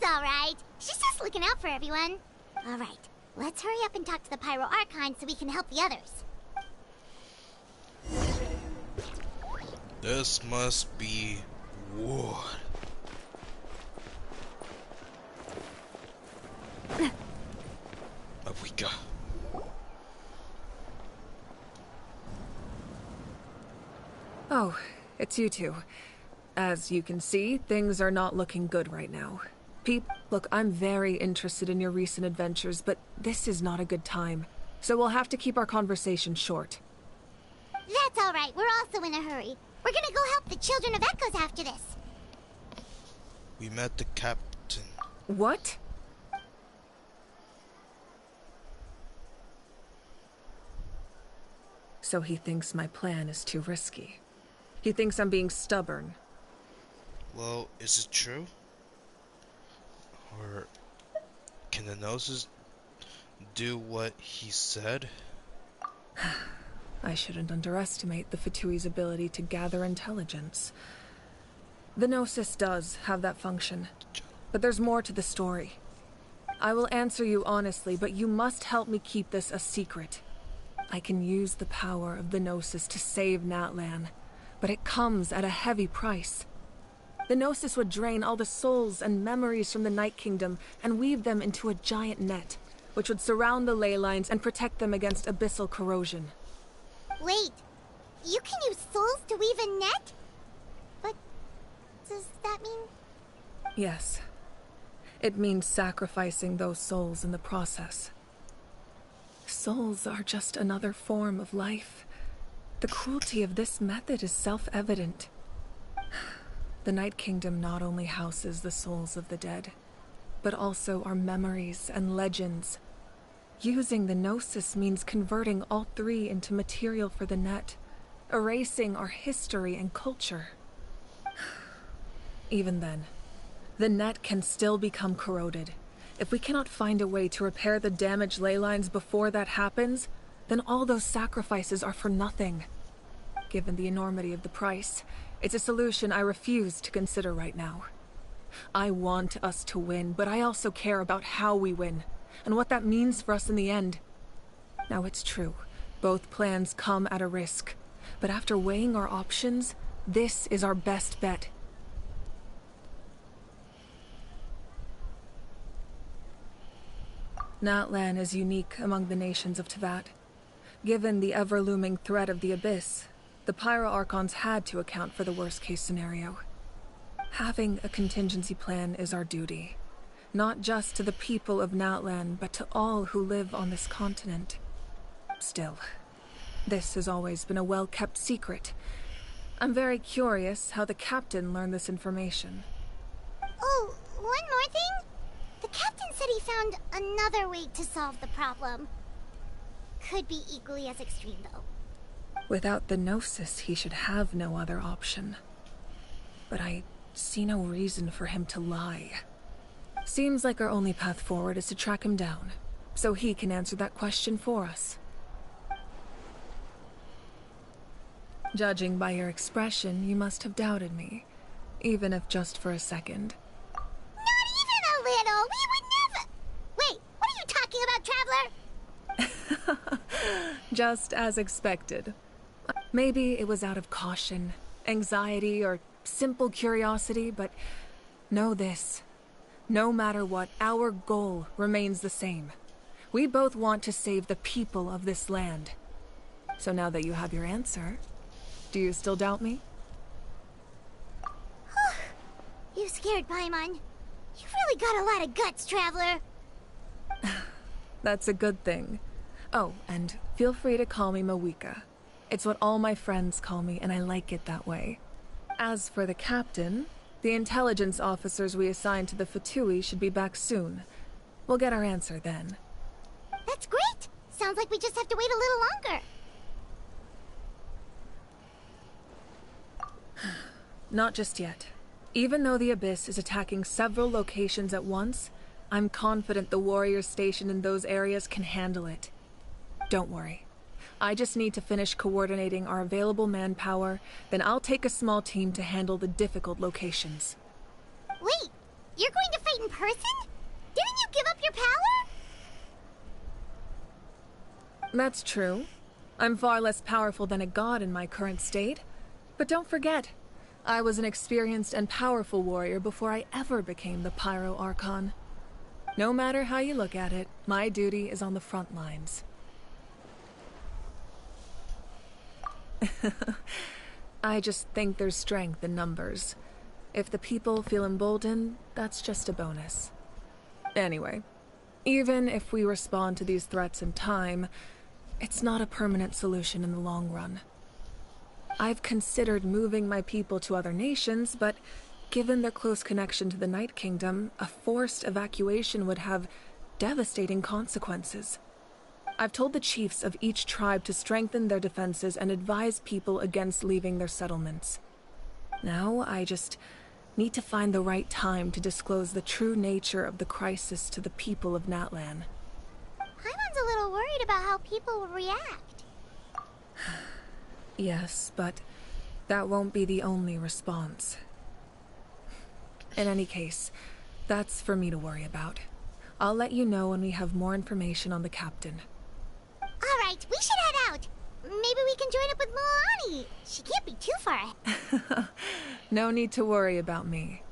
alright. She's just looking out for everyone. Alright, let's hurry up and talk to the Pyro Archon so we can help the others. This must be wood. Awika. Oh, it's you two. As you can see, things are not looking good right now. Look, I'm very interested in your recent adventures, but this is not a good time. So we'll have to keep our conversation short. That's all right. We're also in a hurry. We're gonna go help the Children of Echoes after this. We met the captain. What? So he thinks my plan is too risky. He thinks I'm being stubborn. Well, is it true? Or can the Gnosis do what he said? I shouldn't underestimate the Fatui's ability to gather intelligence. The Gnosis does have that function, but there's more to the story. I will answer you honestly, but you must help me keep this a secret. I can use the power of the Gnosis to save Natlan, but it comes at a heavy price. The Gnosis would drain all the souls and memories from the Night Kingdom and weave them into a giant net, which would surround the ley lines and protect them against abyssal corrosion. Wait, you can use souls to weave a net? But does that mean... Yes. It means sacrificing those souls in the process. Souls are just another form of life. The cruelty of this method is self-evident. The Night Kingdom not only houses the souls of the dead, but also our memories and legends. Using the Gnosis means converting all three into material for the net, erasing our history and culture. Even then, the net can still become corroded. If we cannot find a way to repair the damaged ley lines before that happens, then all those sacrifices are for nothing. Given the enormity of the price, it's a solution I refuse to consider right now. I want us to win, but I also care about how we win, and what that means for us in the end. Now, it's true, both plans come at a risk, but after weighing our options, this is our best bet. Natlan is unique among the nations of Teyvat. Given the ever-looming threat of the Abyss, the Pyro Archons had to account for the worst-case scenario. Having a contingency plan is our duty, not just to the people of Natlan, but to all who live on this continent. Still, this has always been a well-kept secret. I'm very curious how the captain learned this information. Oh, one more thing? The captain said he found another way to solve the problem. Could be equally as extreme, though. Without the Gnosis, he should have no other option. But I see no reason for him to lie. Seems like our only path forward is to track him down, so he can answer that question for us. Judging by your expression, you must have doubted me, even if just for a second. Not even a little! We would never... Wait, what are you talking about, Traveler? Just as expected. Maybe it was out of caution, anxiety, or simple curiosity, but know this. No matter what, our goal remains the same. We both want to save the people of this land. So now that you have your answer, do you still doubt me? You scared Paimon. You've really got a lot of guts, Traveler. That's a good thing. Oh, and feel free to call me Mawika. It's what all my friends call me, and I like it that way. As for the captain, the intelligence officers we assigned to the Fatui should be back soon. We'll get our answer then. That's great! Sounds like we just have to wait a little longer. Not just yet. Even though the Abyss is attacking several locations at once, I'm confident the warriors stationed in those areas can handle it. Don't worry. I just need to finish coordinating our available manpower, then I'll take a small team to handle the difficult locations. Wait, you're going to fight in person? Didn't you give up your power? That's true. I'm far less powerful than a god in my current state. But don't forget, I was an experienced and powerful warrior before I ever became the Pyro Archon. No matter how you look at it, my duty is on the front lines. I just think there's strength in numbers. If the people feel emboldened, that's just a bonus. Anyway, even if we respond to these threats in time, it's not a permanent solution in the long run. I've considered moving my people to other nations, but given their close connection to the Night Kingdom, a forced evacuation would have devastating consequences. I've told the chiefs of each tribe to strengthen their defenses and advise people against leaving their settlements. Now, I just need to find the right time to disclose the true nature of the crisis to the people of Natlan. Paimon's a little worried about how people will react. Yes, but that won't be the only response. In any case, that's for me to worry about. I'll let you know when we have more information on the captain. All right, we should head out. Maybe we can join up with Milani. She can't be too far ahead. No need to worry about me.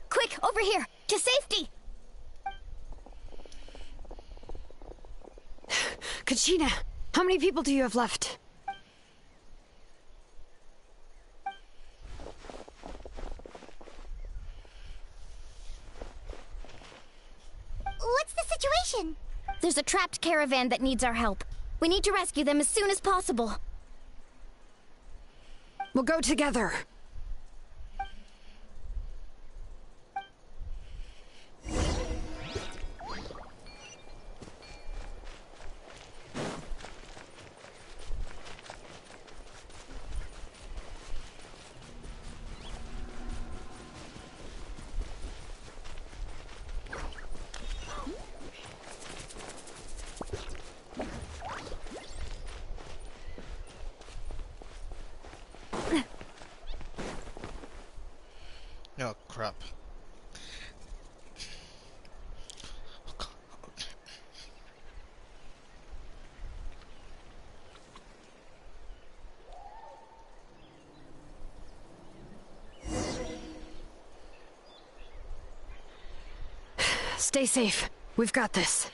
Quick, over here! To safety! Kachina, how many people do you have left? What's the situation? There's a trapped caravan that needs our help. We need to rescue them as soon as possible. We'll go together. Oh, crap. Stay safe. We've got this.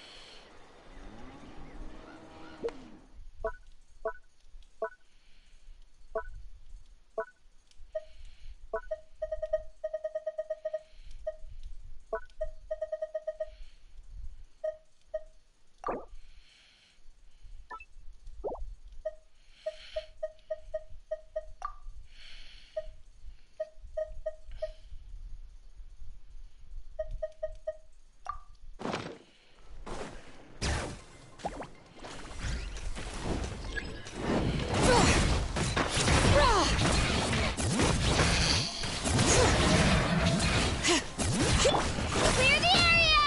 Clear the area!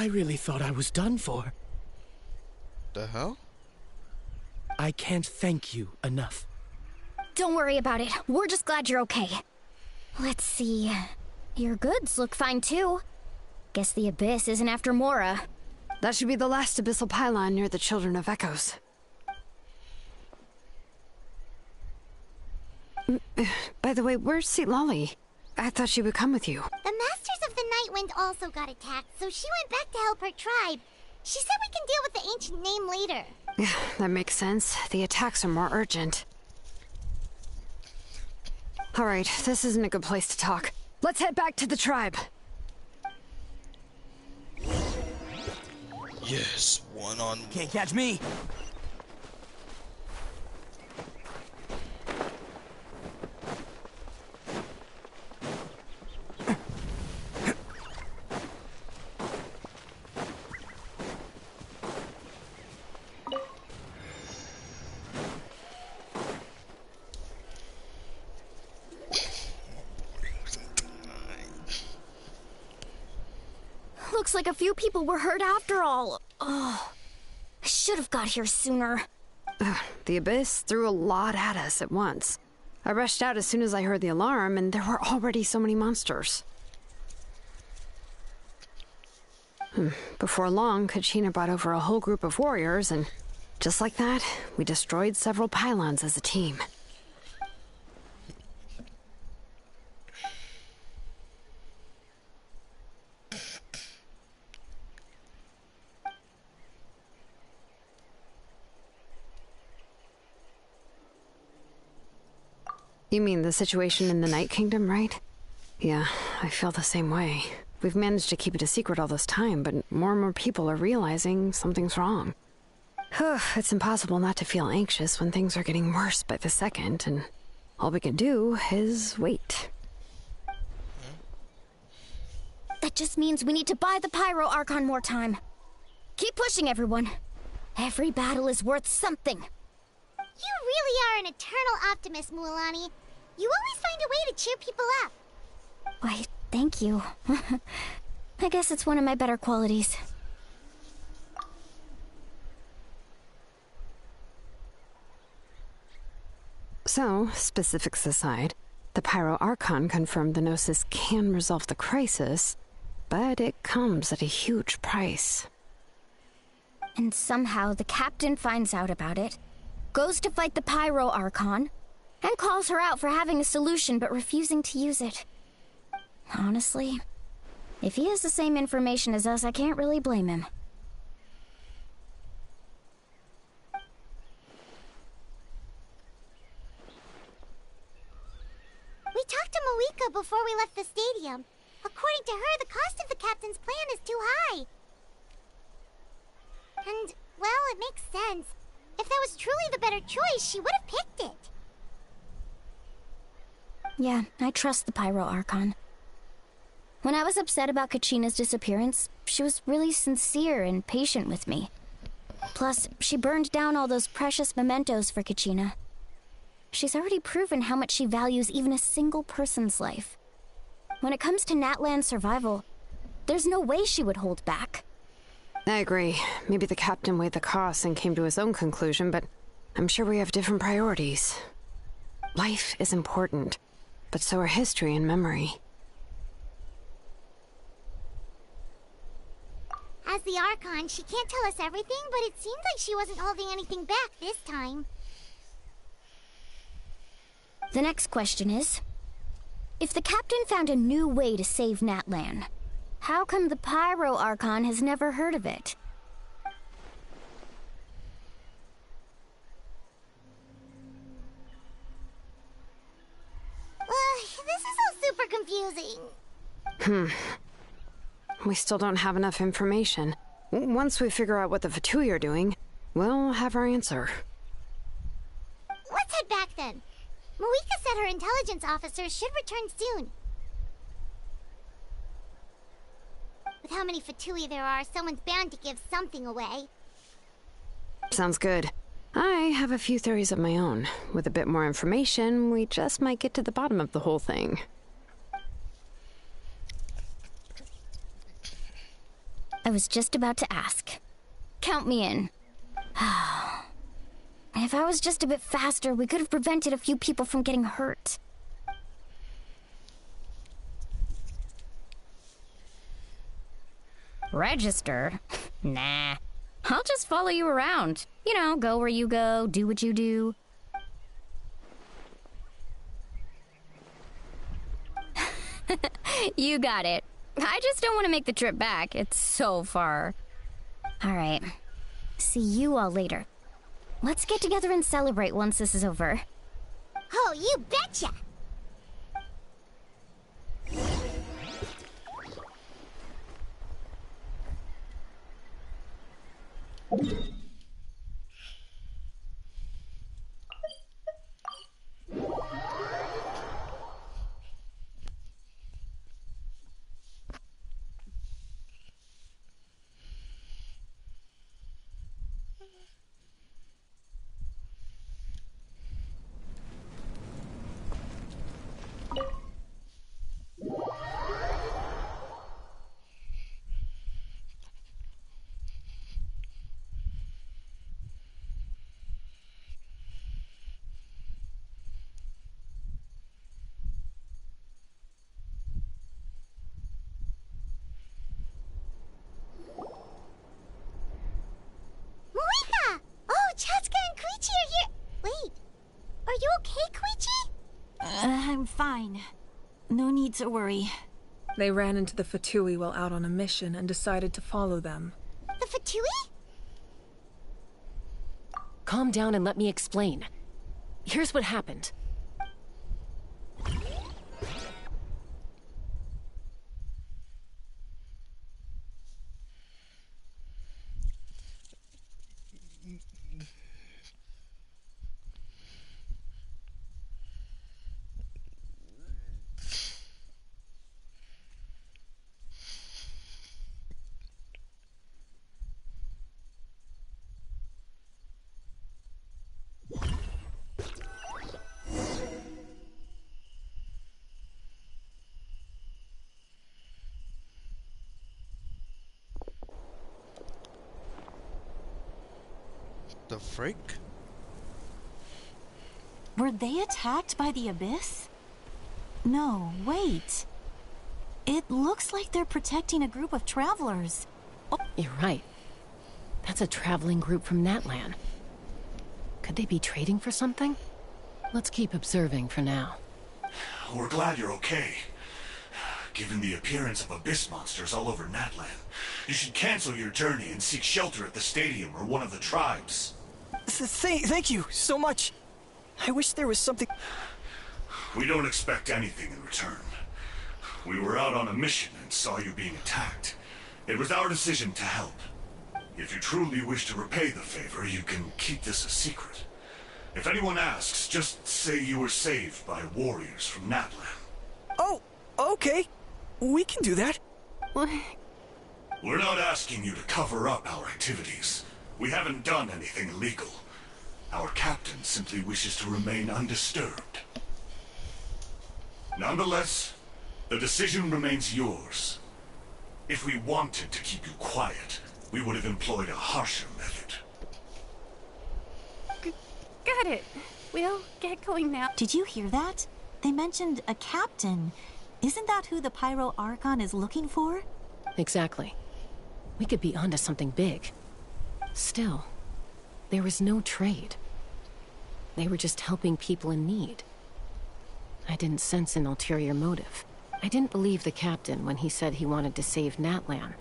I really thought I was done for. The hell? I can't thank you enough. Don't worry about it. We're just glad you're okay. Let's see. Your goods look fine too. Guess the Abyss isn't after Mora. That should be the last abyssal pylon near the Children of Echoes. By the way, where's St. Lolly? I thought she would come with you. The Masters of the Night Wind also got attacked, so she went back to help her tribe. She said we can deal with the ancient name later. Yeah, that makes sense. The attacks are more urgent. All right, this isn't a good place to talk. Let's head back to the tribe. Yes, one-on-one. Can't catch me. Looks like a few people were hurt after all. Oh, I should have got here sooner. The Abyss threw a lot at us at once. I rushed out as soon as I heard the alarm, and there were already so many monsters. Before long, Kachina brought over a whole group of warriors, and just like that, we destroyed several pylons as a team. You mean the situation in the Night Kingdom, right? Yeah, I feel the same way. We've managed to keep it a secret all this time, but more and more people are realizing something's wrong. It's impossible not to feel anxious when things are getting worse by the second, and all we can do is wait. That just means we need to buy the Pyro Archon more time. Keep pushing, everyone. Every battle is worth something. You really are an eternal optimist, Mualani. You always find a way to cheer people up. Why, thank you. I guess it's one of my better qualities. So, specifics aside, the Pyro Archon confirmed the Gnosis can resolve the crisis, but it comes at a huge price. And somehow the captain finds out about it, goes to fight the Pyro Archon, and calls her out for having a solution but refusing to use it. Honestly, if he has the same information as us, I can't really blame him. We talked to Moika before we left the stadium. According to her, the cost of the captain's plan is too high. And, well, it makes sense. If that was truly the better choice, she would have picked it. Yeah, I trust the Pyro Archon. When I was upset about Kachina's disappearance, she was really sincere and patient with me. Plus, she burned down all those precious mementos for Kachina. She's already proven how much she values even a single person's life. When it comes to Natlan's survival, there's no way she would hold back. I agree. Maybe the captain weighed the costs and came to his own conclusion, but I'm sure we have different priorities. Life is important, but so are history and memory. As the Archon, she can't tell us everything, but it seems like she wasn't holding anything back this time. The next question is, if the captain found a new way to save Natlan, how come the Pyro Archon has never heard of it? This is all super confusing. We still don't have enough information. Once we figure out what the Fatui are doing, we'll have our answer. Let's head back then. Moika said her intelligence officers should return soon. With how many Fatui there are, someone's bound to give something away. Sounds good. I have a few theories of my own. With a bit more information, we just might get to the bottom of the whole thing. I was just about to ask. Count me in. If I was just a bit faster, we could have prevented a few people from getting hurt. Register? Nah. I'll just follow you around. You know, go where you go, do what you do. You got it. I just don't want to make the trip back. It's so far. All right. See you all later. Let's get together and celebrate once this is over. Oh, you betcha! I'm fine. No need to worry. They ran into the Fatui while out on a mission and decided to follow them. The Fatui? Calm down and let me explain. Here's what happened. The freak? Were they attacked by the Abyss? No, wait. It looks like they're protecting a group of travelers. You're right. That's a traveling group from Natlan. Could they be trading for something? Let's keep observing for now. We're glad you're okay. Given the appearance of abyss monsters all over Natlan, you should cancel your journey and seek shelter at the stadium or one of the tribes. Thank you so much. I wish there was something... We don't expect anything in return. We were out on a mission and saw you being attacked. It was our decision to help. If you truly wish to repay the favor, you can keep this a secret. If anyone asks, just say you were saved by warriors from Natlan. Oh, okay. We can do that. We're not asking you to cover up our activities. We haven't done anything illegal. Our captain simply wishes to remain undisturbed. Nonetheless, the decision remains yours. If we wanted to keep you quiet, we would have employed a harsher method. Got it. We'll get going now. Did you hear that? They mentioned a captain. Isn't that who the Pyro Archon is looking for? Exactly. We could be onto something big. Still, there was no trade. They were just helping people in need. I didn't sense an ulterior motive. I didn't believe the captain when he said he wanted to save Natlan.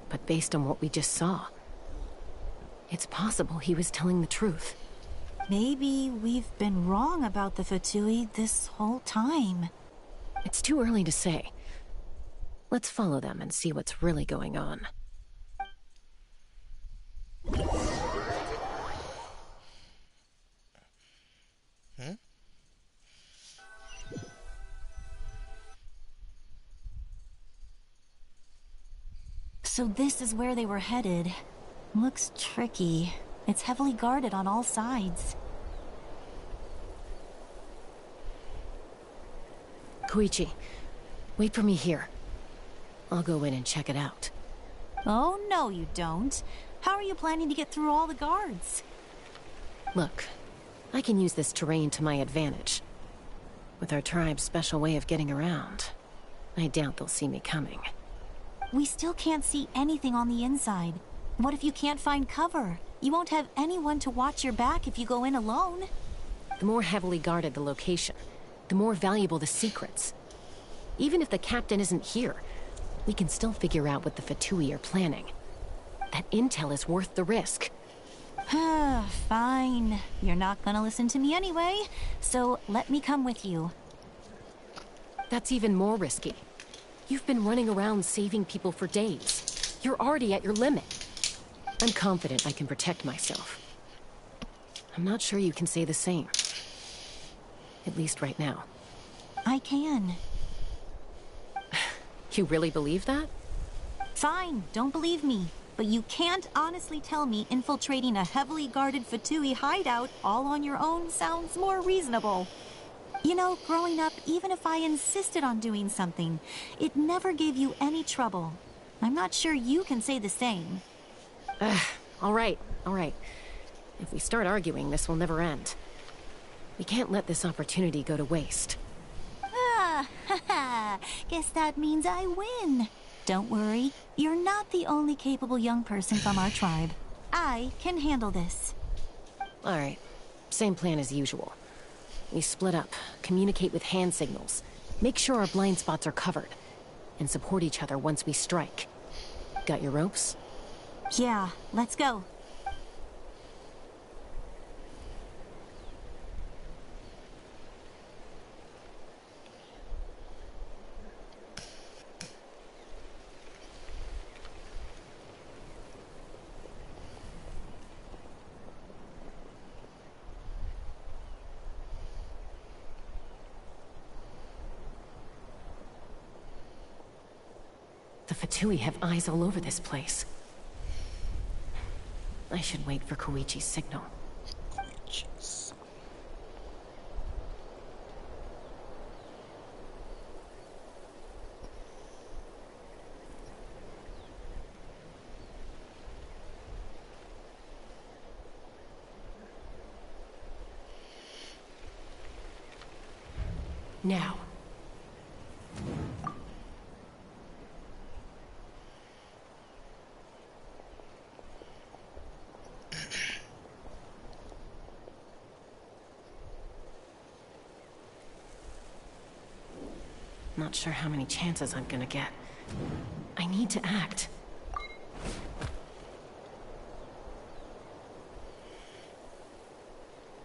But based on what we just saw, it's possible he was telling the truth. Maybe we've been wrong about the Fatui this whole time. It's too early to say. Let's follow them and see what's really going on. So this is where they were headed. Looks tricky. It's heavily guarded on all sides. Koichi, wait for me here. I'll go in and check it out. Oh, no you don't. How are you planning to get through all the guards? Look, I can use this terrain to my advantage. With our tribe's special way of getting around, I doubt they'll see me coming. We still can't see anything on the inside. What if you can't find cover? You won't have anyone to watch your back if you go in alone. The more heavily guarded the location, the more valuable the secrets. Even if the captain isn't here, we can still figure out what the Fatui are planning. That intel is worth the risk. Fine. You're not gonna listen to me anyway, so let me come with you. That's even more risky. You've been running around saving people for days. You're already at your limit. I'm confident I can protect myself. I'm not sure you can say the same. At least right now. I can. You really believe that? Fine, don't believe me. But you can't honestly tell me infiltrating a heavily guarded Fatui hideout all on your own sounds more reasonable. You know, growing up, even if I insisted on doing something, it never gave you any trouble. I'm not sure you can say the same. All right. If we start arguing, this will never end. We can't let this opportunity go to waste. Guess that means I win. Don't worry, you're not the only capable young person from our tribe. I can handle this. All right, same plan as usual. We split up, communicate with hand signals, make sure our blind spots are covered, and support each other once we strike. Got your ropes? Yeah, let's go. The Fatui have eyes all over this place. I should wait for Koichi's signal. Now. Not sure how many chances I'm gonna get. I need to act.